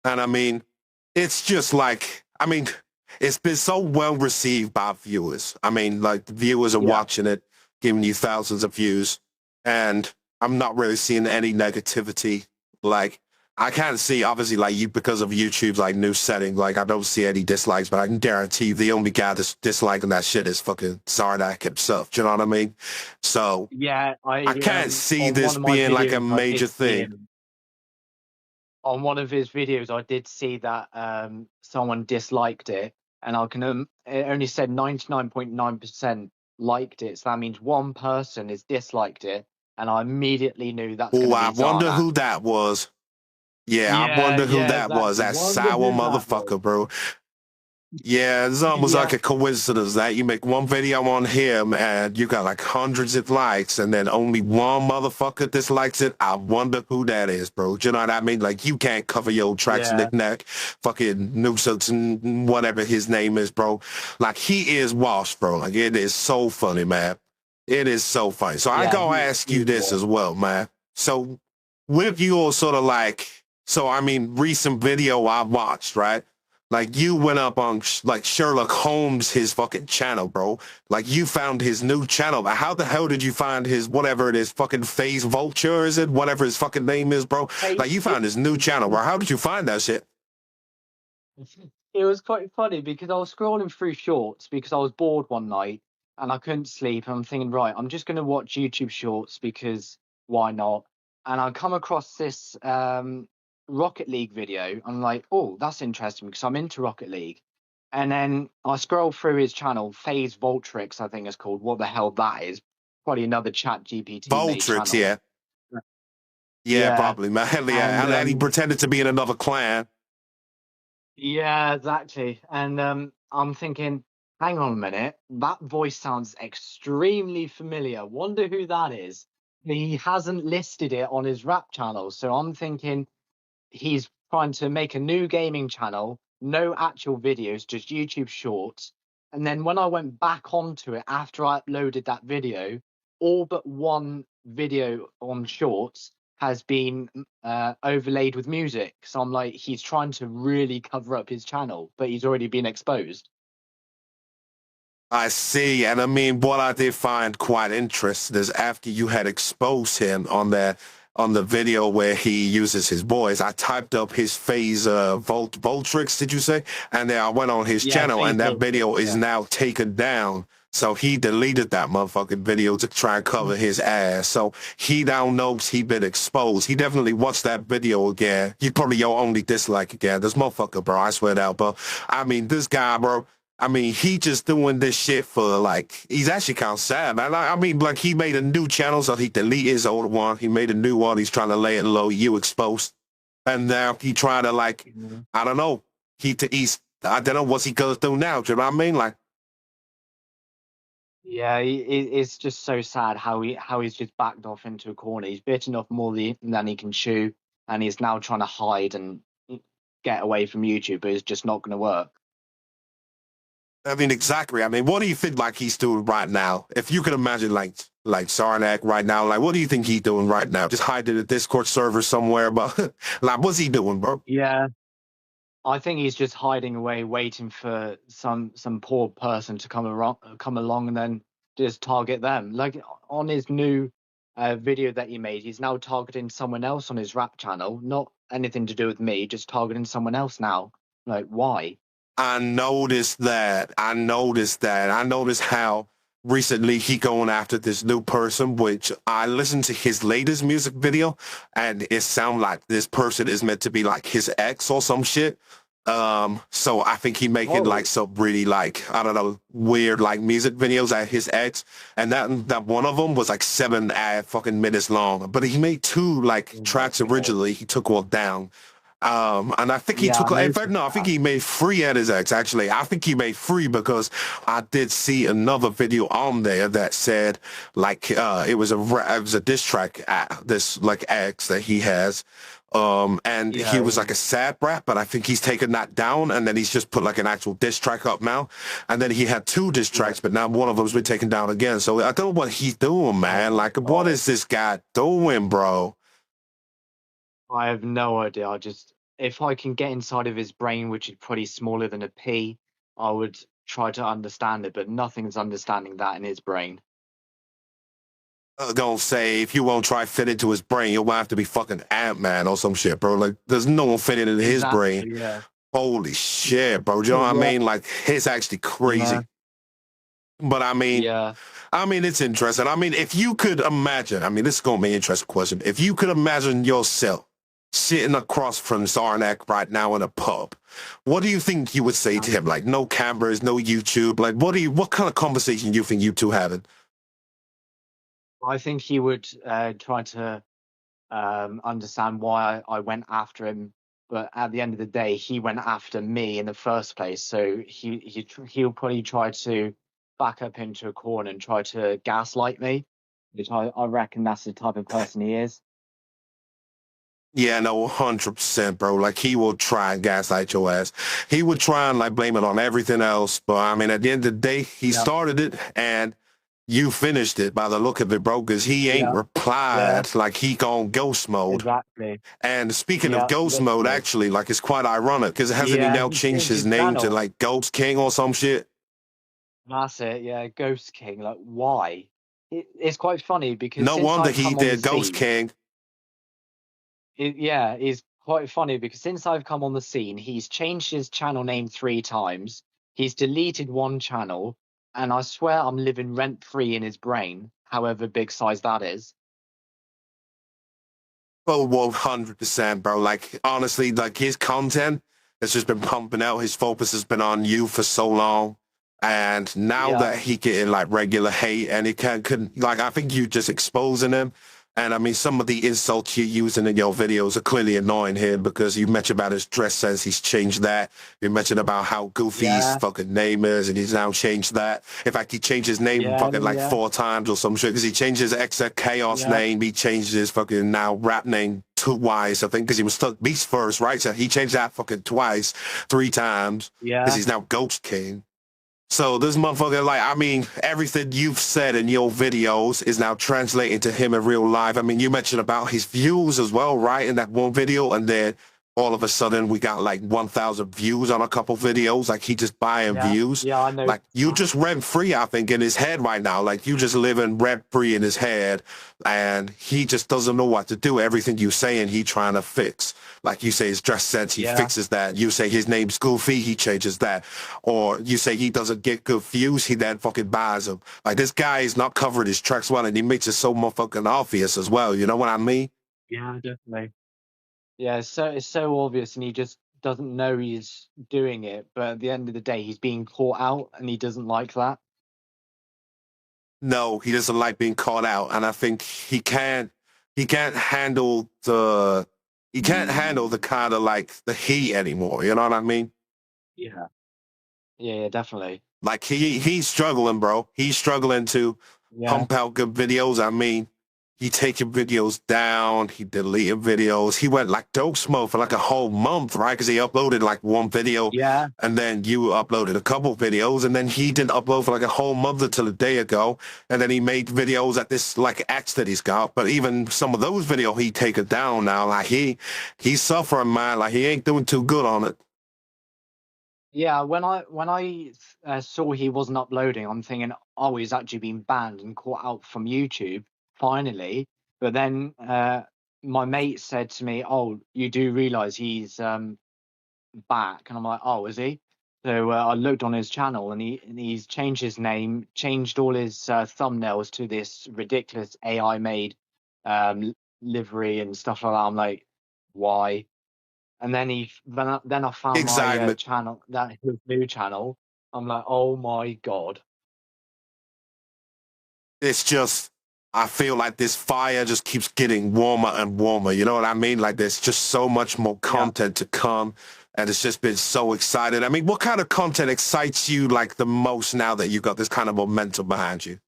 And I mean, it's just like, I mean, it's been so well received by viewers. I mean, like the viewers are Yeah, watching it, giving you thousands of views, and I'm not really seeing any negativity. Like, I can't see, obviously, like you, because of YouTube's like new setting, like I don't see any dislikes, but I can guarantee you the only guy that's disliking that shit is fucking Zardak himself. Do you know what I mean? So yeah. I can't see On one this of my being like a videos, I major did see thing. him. On one of his videos, I did see that someone disliked it, and it only said 99.9% liked it. So that means one person has disliked it, and I immediately knew that's going Oh, to I be wonder Zarnak. who that was. Yeah, I Yeah, wonder who yeah, that was. exactly. That Wonder sour who that was. motherfucker, bro. Yeah, it's almost Yeah, like a coincidence that you make one video on him and you got like hundreds of likes and then only one motherfucker dislikes it. I wonder who that is, bro. Do you know what I mean? Like you can't cover your tracks yeah, knick-knack, fucking nuisance and whatever his name is, bro. Like he is washed, bro. Like it is so funny, man. It is so funny. So I yeah. gotta ask you He's this what? as well, man. So with your sort of like, so I mean, recent video I watched, right? Like you went up on like Sherlock Holmes, his fucking channel, bro. Like you found his new channel. But how the hell did you find his whatever it is, fucking Phase Vulture, is it? Whatever his fucking name is, bro. Hey, Like you found his new channel, bro. How did you find that shit? it was quite funny because I was scrolling through shorts because I was bored one night and I couldn't sleep. And I'm thinking, right, I'm just going to watch YouTube shorts because why not? And I come across this Rocket League video. I'm like, oh, that's interesting because I'm into Rocket League. And then I scroll through his channel, Phase Voltrix, I think it's called. What the hell that is? Probably another Chat GPT made Voltrix, channel. yeah. Yeah, Yeah. probably, man. Hell yeah. And And he pretended to be in another clan. yeah, exactly. And I'm thinking, hang on a minute, that voice sounds extremely familiar. Wonder who that is. He hasn't listed it on his rap channel, so I'm thinking he's trying to make a new gaming channel, no actual videos, just YouTube shorts. And then when I went back onto it after I uploaded that video, all but one video on shorts has been overlaid with music. So I'm like, he's trying to really cover up his channel, but he's already been exposed. I see. And I mean, what I did find quite interesting is after you had exposed him on the video where he uses his voice, I typed up his phase Voltrix, did you say? And then I went on his Yeah, channel and that Facebook. video is Yeah. now taken down. So he deleted that motherfucking video to try and cover his ass. So he now knows he been exposed. He definitely watched that video again. He probably your only dislike again. This motherfucker, bro. I swear that, bro. I mean, this guy, bro. I mean, he just doing this shit for like, he's actually kind of sad, man. I mean, like he made a new channel, so he deleted his old one. He made a new one. He's trying to lay it low. You exposed. And now he trying to like, Mhm. I don't know. I don't know what's he goes through now. Do you know what I mean? Like, Yeah, it's just so sad how he's just backed off into a corner. He's bitten off more than he can chew, and he's now trying to hide and get away from YouTube, but it's just not going to work. I mean, exactly. I mean, what do you think like he's doing right now? If you could imagine like Sarnak right now, like what do you think he's doing right now? Just hiding a Discord server somewhere, but like what's he doing, bro? Yeah, I think he's just hiding away, waiting for some poor person to come along, and then just target them. Like on his new video that he made, he's now targeting someone else on his rap channel. Not anything to do with me, just targeting someone else now. Like why? I noticed that. I noticed that. I noticed how recently he going after this new person, which I listened to his latest music video, and it sounds like this person is meant to be like his ex or some shit. So I think he making like some really like, I don't know, weird like music videos at his ex, and that one of them was like 7 fucking minutes long. But he made 2 like tracks originally. He took one down. And I think he Yeah, took, I in fact, no, I think noticed he made 3 at his ex, actually. I think he made 3 because I did see another video on there that said, like, it was a diss track at this, like, ex that he has. And he was like a sad rap, but I think he's taken that down, and then he's just put like an actual diss track up now. And then he had 2 diss tracks, but now one of them's been taken down again. So I don't know what he's doing, man. Like, what is this guy doing, bro? I have no idea. If I can get inside of his brain, which is probably smaller than a pea, I would try to understand it, but nothing's understanding that in his brain. Gonna say if you won't try fit into his brain, you'll have to be fucking Ant-Man or some shit, bro. Like, there's no one fitting into his brain. Yeah. Holy shit, bro. Do you know what I mean? Like, it's actually crazy. But I mean, it's interesting. I mean, if you could imagine, I mean, this is gonna be an interesting question. If you could imagine yourself sitting across from Zarnak right now in a pub, what do you think you would say to him? Like, no cameras, no YouTube. Like, what kind of conversation do you think you two having? I think he would try to understand why I went after him, but at the end of the day, he went after me in the first place. So he'll probably try to back up into a corner and try to gaslight me, which I reckon that's the type of person he is. Yeah, no, 100%, bro. Like, he will try and gaslight your ass. He would try and, like, blame it on everything else. But, I mean, at the end of the day, he started it, and you finished it by the look of it, bro, because he ain't replied. Like, he gone ghost mode. Exactly. And speaking of ghost mode, actually, like, it's quite ironic, because hasn't he now changed his name to, like, Ghost King or some shit? That's it, yeah, Ghost King. Like, why? It's quite funny because No wonder he did Ghost King. It's quite funny because since I've come on the scene, he's changed his channel name 3 times. He's deleted one channel, and I swear I'm living rent-free in his brain, however big size that is. Oh, 100%, bro. Like, honestly, like, his content has just been pumping out. His focus has been on you for so long. And now that he getting, like, regular hate, and he couldn't, like, I think you just exposing him. And, I mean, some of the insults you're using in your videos are clearly annoying him, because you mentioned about his dress sense. He's changed that. You mentioned about how goofy his fucking name is, and he's now changed that. In fact, he changed his name fucking like 4 times or some shit, because he changed his XX Chaos name. He changed his fucking now rap name twice, I think, because he was stuck Beast first, right? So he changed that fucking twice, 3 times, because he's now Ghost King. So this motherfucker, like, I mean, everything you've said in your videos is now translating to him in real life. I mean, you mentioned about his views as well, right, in that one video, and then all of a sudden we got like 1,000 views on a couple videos. Like, he just buying views. Yeah, I know. Like, you just rent free, I think, in his head right now. Like, you just living rent free in his head, and he just doesn't know what to do. Everything you saying, he trying to fix. Like, you say his dress sense, he fixes that. You say his name's Goofy, he changes that. Or you say he doesn't get good views, he then fucking buys them. Like, this guy is not covering his tracks well, and he makes it so motherfucking obvious as well. You know what I mean? Yeah, definitely. Yeah, it's so obvious, and he just doesn't know he's doing it. But at the end of the day, he's being caught out, and he doesn't like that. No, he doesn't like being caught out, and I think he can't handle the kind of like the heat anymore. You know what I mean? Yeah. Yeah, definitely. Like, he's struggling, bro. He's struggling to pump out good videos. I mean, he taking videos down, he deleting videos. He went like ghost mode for like a whole month, right? Because he uploaded like one video, and then you uploaded a couple videos, and then he didn't upload for like a whole month until a day ago, and then he made videos at this like X that he's got. But even some of those videos he taken down now. Like, he's suffering, man. Like, he ain't doing too good on it. Yeah, when I saw he wasn't uploading, I'm thinking, oh, he's actually been banned and caught out from YouTube finally. But then my mate said to me, "Oh, you do realize he's back?" And I'm like, "Oh, is he?" So I looked on his channel, and he's changed his name, changed all his thumbnails to this ridiculous AI made livery and stuff like that. I'm like, why? And then then I found my Exactly. channel, that his new channel. I'm like, oh my god. It's just, I feel like this fire just keeps getting warmer and warmer. You know what I mean? Like there's just so much more Yeah, content to come. And it's just been so exciting. I mean, what kind of content excites you like the most now that you've got this kind of momentum behind you?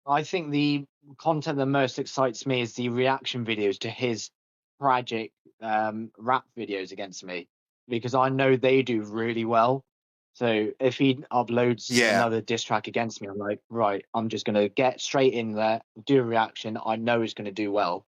I think the content that most excites me is the reaction videos to his tragic rap videos against me, because I know they do really well. So if he uploads Yeah. another diss track against me, I'm like, right, I'm just gonna get straight in there, do a reaction. I know it's gonna do well.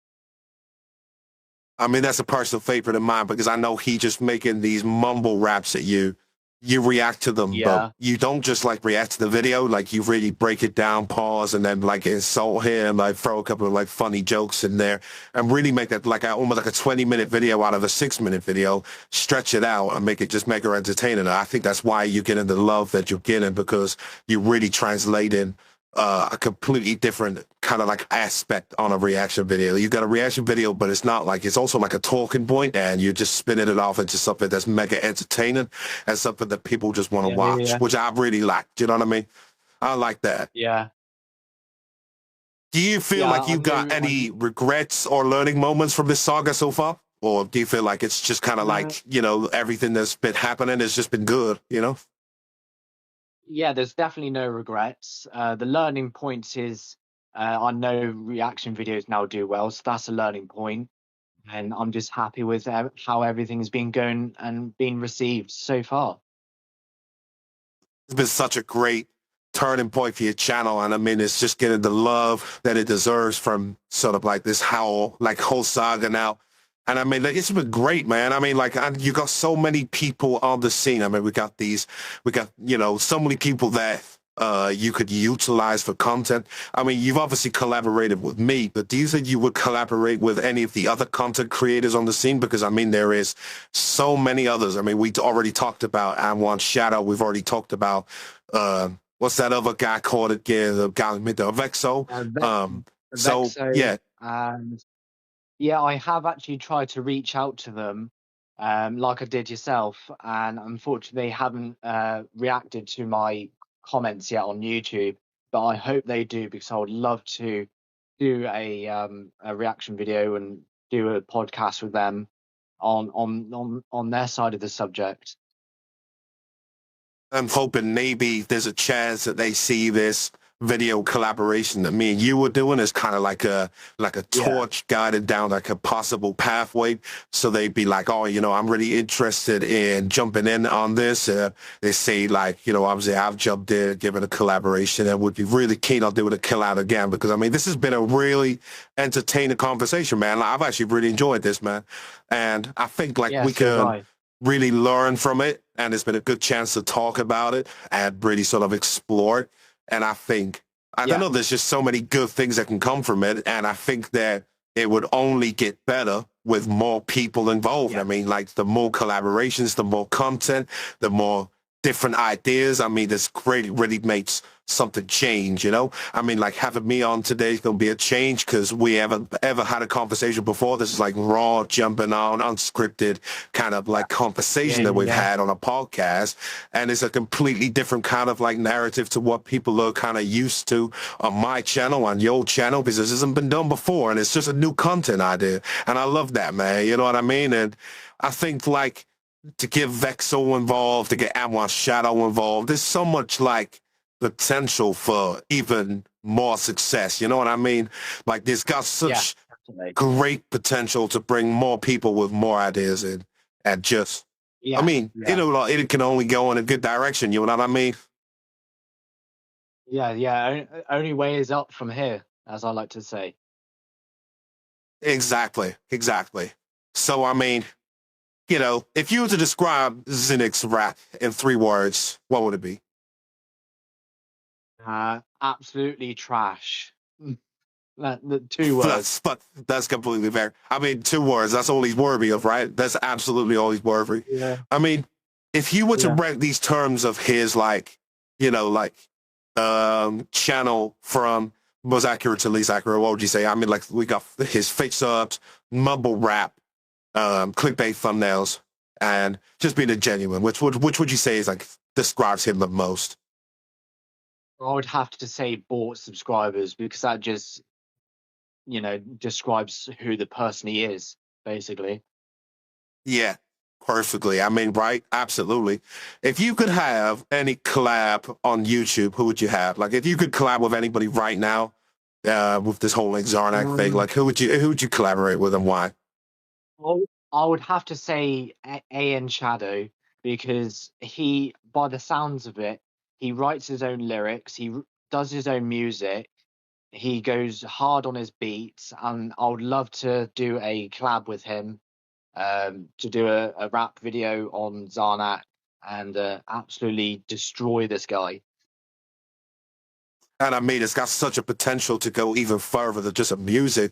I mean, that's a personal favorite of mine because I know he just making these mumble raps at you. You react to them, but Yeah, you don't just like react to the video. Like you really break it down, pause, and then like insult him, like throw a couple of like funny jokes in there, and really make that like almost like a 20-minute video out of a 6-minute video. Stretch it out and make it entertaining. And I think that's why you're getting the love that you're getting because you're really translating a completely different kind of like aspect on a reaction video. You got a reaction video, but it's not like, it's also like a talking point and you're just spinning it off into something that's mega entertaining and something that people just want to yeah, yeah, watch, yeah. which I really like. You know what I mean? I like that. Yeah, Do you feel yeah. like you got any regrets or learning moments from this saga so far? Or do you feel like it's just kind of Uh, like, you know, everything that's been happening has just been good, you know? yeah, there's definitely no regrets. The learning point is I know reaction videos now do well, so that's a learning point, and I'm just happy with how everything's been going and been received so far. It's been such a great turning point for your channel. And I mean, it's just getting the love that it deserves from sort of like this whole saga now. And I mean, like, it's been great, man. I mean, like, you got so many people on the scene. I mean, you know, so many people that you could utilize for content. I mean, you've obviously collaborated with me, but do you think you would collaborate with any of the other content creators on the scene? Because I mean, there is so many others. I mean, we already talked about Amwan Shadow. We've already talked about what's that other guy called again? The guy with the Vexo. So Vexo, yeah, and yeah, I have actually tried to reach out to them, like I did yourself, and unfortunately they haven't reacted to my comments yet on YouTube. But I hope they do, because I would love to do a reaction video and do a podcast with them on their side of the subject. I'm hoping maybe there's a chance that they see this video collaboration that me and you were doing as kind of like a Yeah, torch guided down like a possible pathway. So they'd be like, oh, you know, I'm really interested in jumping in on this. They say like, you know, obviously I've jumped in, given a collaboration and would be really keen on doing a kill out again because I mean, this has been a really entertaining conversation, man. Like, I've actually really enjoyed this, man. And I think like yeah, we so have can I. really learn from it and it's been a good chance to talk about it and really sort of explore it. And I don't Yeah, know, there's just so many good things that can come from it. And I think that it would only get better with more people involved. I yeah, mean, like the more collaborations, the more content, the more different ideas. I mean, this great really makes something change, you know? I mean, like having me on today is going to be a change because we haven't ever had a conversation before. This is like raw, jumping on, unscripted kind of like yeah, conversation that yeah, we've yeah, had on a podcast. And it's a completely different kind of like narrative to what people are kind of used to on my channel, on your channel, because this hasn't been done before. And it's just a new content idea. And I love that, man. You know what I mean? And I think like, to get Vexo involved, to get Amwa Shadow involved, there's so much like potential for even more success. You know what I mean? Like this got yeah, such definitely. great potential to bring more people with more ideas in and just, I Yeah, mean, yeah, it can only go in a good direction. You know what I mean? yeah, yeah. Only way is up from here, as I like to say. Exactly. Exactly. So, I mean, if you were to describe Zinnik's rap in 3 words, what would it be? Absolutely trash. The 2 words. That's completely fair. I mean, 2 words, that's all he's worthy of, right? That's absolutely all he's worthy. Yeah. I mean, if you were to Yeah. rank these terms of his, channel from most accurate to least accurate, what would you say? I mean, like, we got his fake subs, mumble rap, clickbait thumbnails, and just being a genuine. Which would you say is like describes him the most? I would have to say bought subscribers because that just, describes who the person he is, basically. Yeah, perfectly. I mean, right? Absolutely. If you could have any collab on YouTube, who would you have? Like, if you could collab with anybody right now, with this whole like Zarnak thing, like who would you collaborate with and why? Well, I would have to say AN Shadow because he, by the sounds of it, he writes his own lyrics, does his own music, he goes hard on his beats, and I would love to do a collab with him, to do a rap video on Zarnak and absolutely destroy this guy. And I mean, it's got such a potential to go even further than just a music.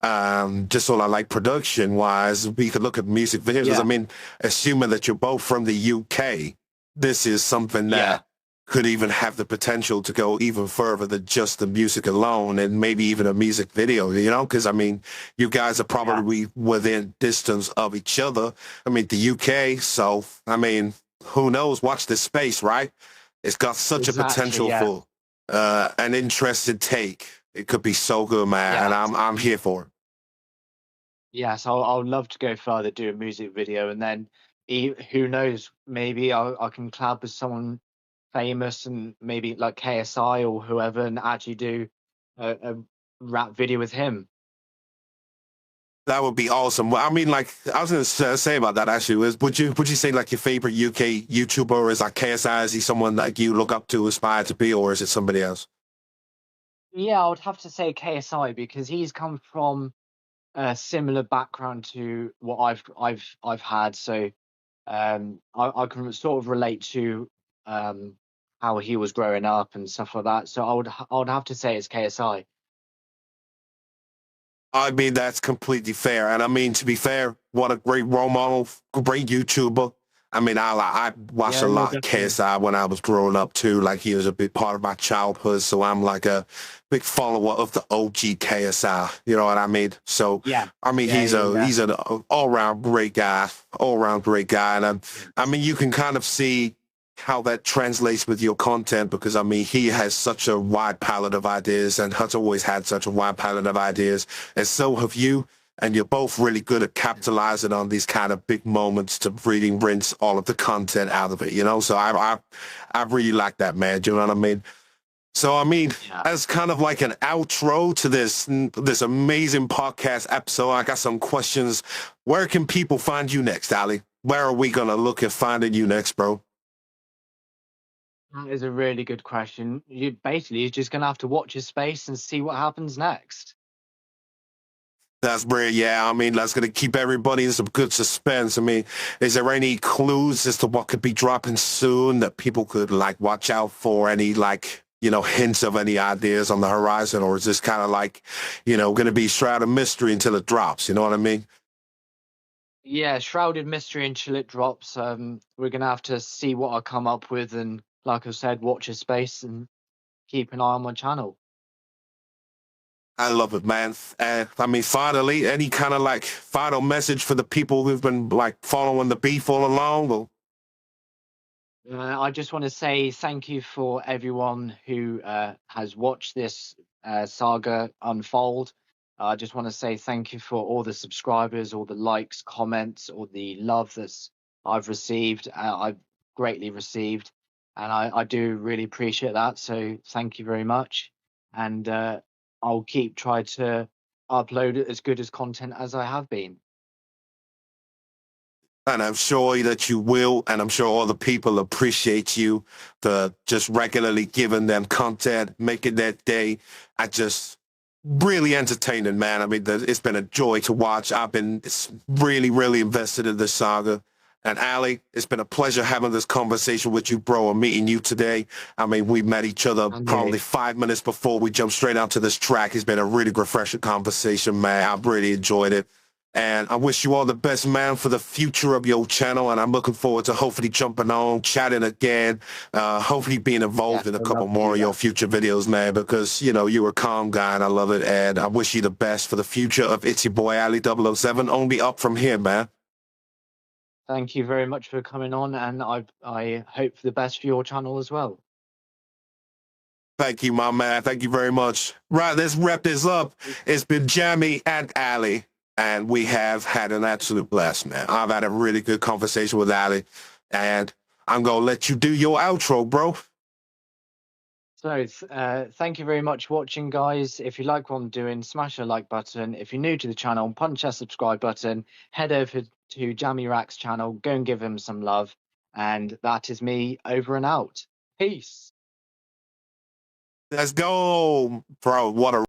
Just on like production wise, we could look at music videos. Yeah. I mean, assuming that you're both from the UK, this is something that Yeah. could even have the potential to go even further than just the music alone and maybe even a music video, because I mean, you guys are probably within distance of each other. I mean, the UK, so I mean, who knows? Watch this space, right? It's got such a Exactly, potential yeah. for an interesting take. It could be so good, man, Yeah. and I'm here for it. Yes, I would love to go further, do a music video, and then who knows, maybe I can collab with someone famous and maybe like KSI or whoever, and actually do a rap video with him. That would be awesome. Well, I mean, like I was going to say about that actually is, would you say like your favorite UK YouTuber is like KSI? Is he someone that you look up to, aspire to be, or is it somebody else? Yeah, I would have to say KSI because he's come from a similar background to what I've had, so I can sort of relate to how he was growing up and stuff like that. So I would have to say it's KSI. I mean, that's completely fair. And I mean, to be fair, what a great role model, great YouTuber. I mean, I watched Yeah, a no, lot of definitely. KSI when I was growing up too. Like he was a big part of my childhood. So I'm like a big follower of the OG KSI. You know what I mean? So, Yeah, I mean, yeah, yeah. he's an all-round great guy, all-round great guy. And I mean, you can kind of see how that translates with your content because I mean he has such a wide palette of ideas and has always had such a wide palette of ideas, and so have you, and you're both really good at capitalizing on these kind of big moments to really rinse all of the content out of it, so I really like that, man. Do you know what I mean? So I mean, Yeah. as kind of like an outro to this amazing podcast episode, I got some questions. Where can people find you next, Ali? Where are we gonna look at finding you next, bro? That is a really good question. You're just gonna have to watch his space and see what happens next. That's brilliant. Yeah, I mean, that's going to keep everybody in some good suspense. I mean, is there any clues as to what could be dropping soon that people could like watch out for? Any like, hints of any ideas on the horizon? Or is this kind of like, going to be shroud of mystery until it drops? You know what I mean? Yeah, shrouded mystery until it drops. We're gonna have to see what I come up with, and like I said, watch his space and keep an eye on my channel. I love it, man. I mean, finally, any kind of like final message for the people who've been like following the beef all along? Or I just want to say thank you for everyone who has watched this saga unfold. I just want to say thank you for all the subscribers, all the likes, comments, all the love that's I've received. I've greatly received, and I do really appreciate that. So thank you very much, and I'll keep trying to upload as good as content as I have been. And I'm sure that you will, and I'm sure all the people appreciate you for just regularly giving them content, making their day. I just really entertaining, man. I mean, it's been a joy to watch. I've been really invested in this saga. And Ali, it's been a pleasure having this conversation with you, bro, and meeting you today. I mean, we met each other And probably you. 5 minutes before we jumped straight onto this track. It's been a really refreshing conversation, man. I've really enjoyed it. And I wish you all the best, man, for the future of your channel. And I'm looking forward to hopefully jumping on, chatting again, hopefully being involved in a I'd couple love to more do of your that. future videos, man, because, you know, you're a calm guy and I love it. And I wish you the best for the future of It's Your Boy Ali 007. Only up from here, man. Thank you very much for coming on, and I hope for the best for your channel as well. Thank you, my man. Thank you very much. Right, let's wrap this up. It's been Jamie and Ali, and we have had an absolute blast, man. I've had a really good conversation with Ali, and I'm going to let you do your outro, bro. So, thank you very much for watching, guys. If you like what I'm doing, smash the like button. If you're new to the channel, punch that subscribe button. Head over to Jamie Rack's channel. Go and give him some love. And that is me over and out. Peace. Let's go, bro. What a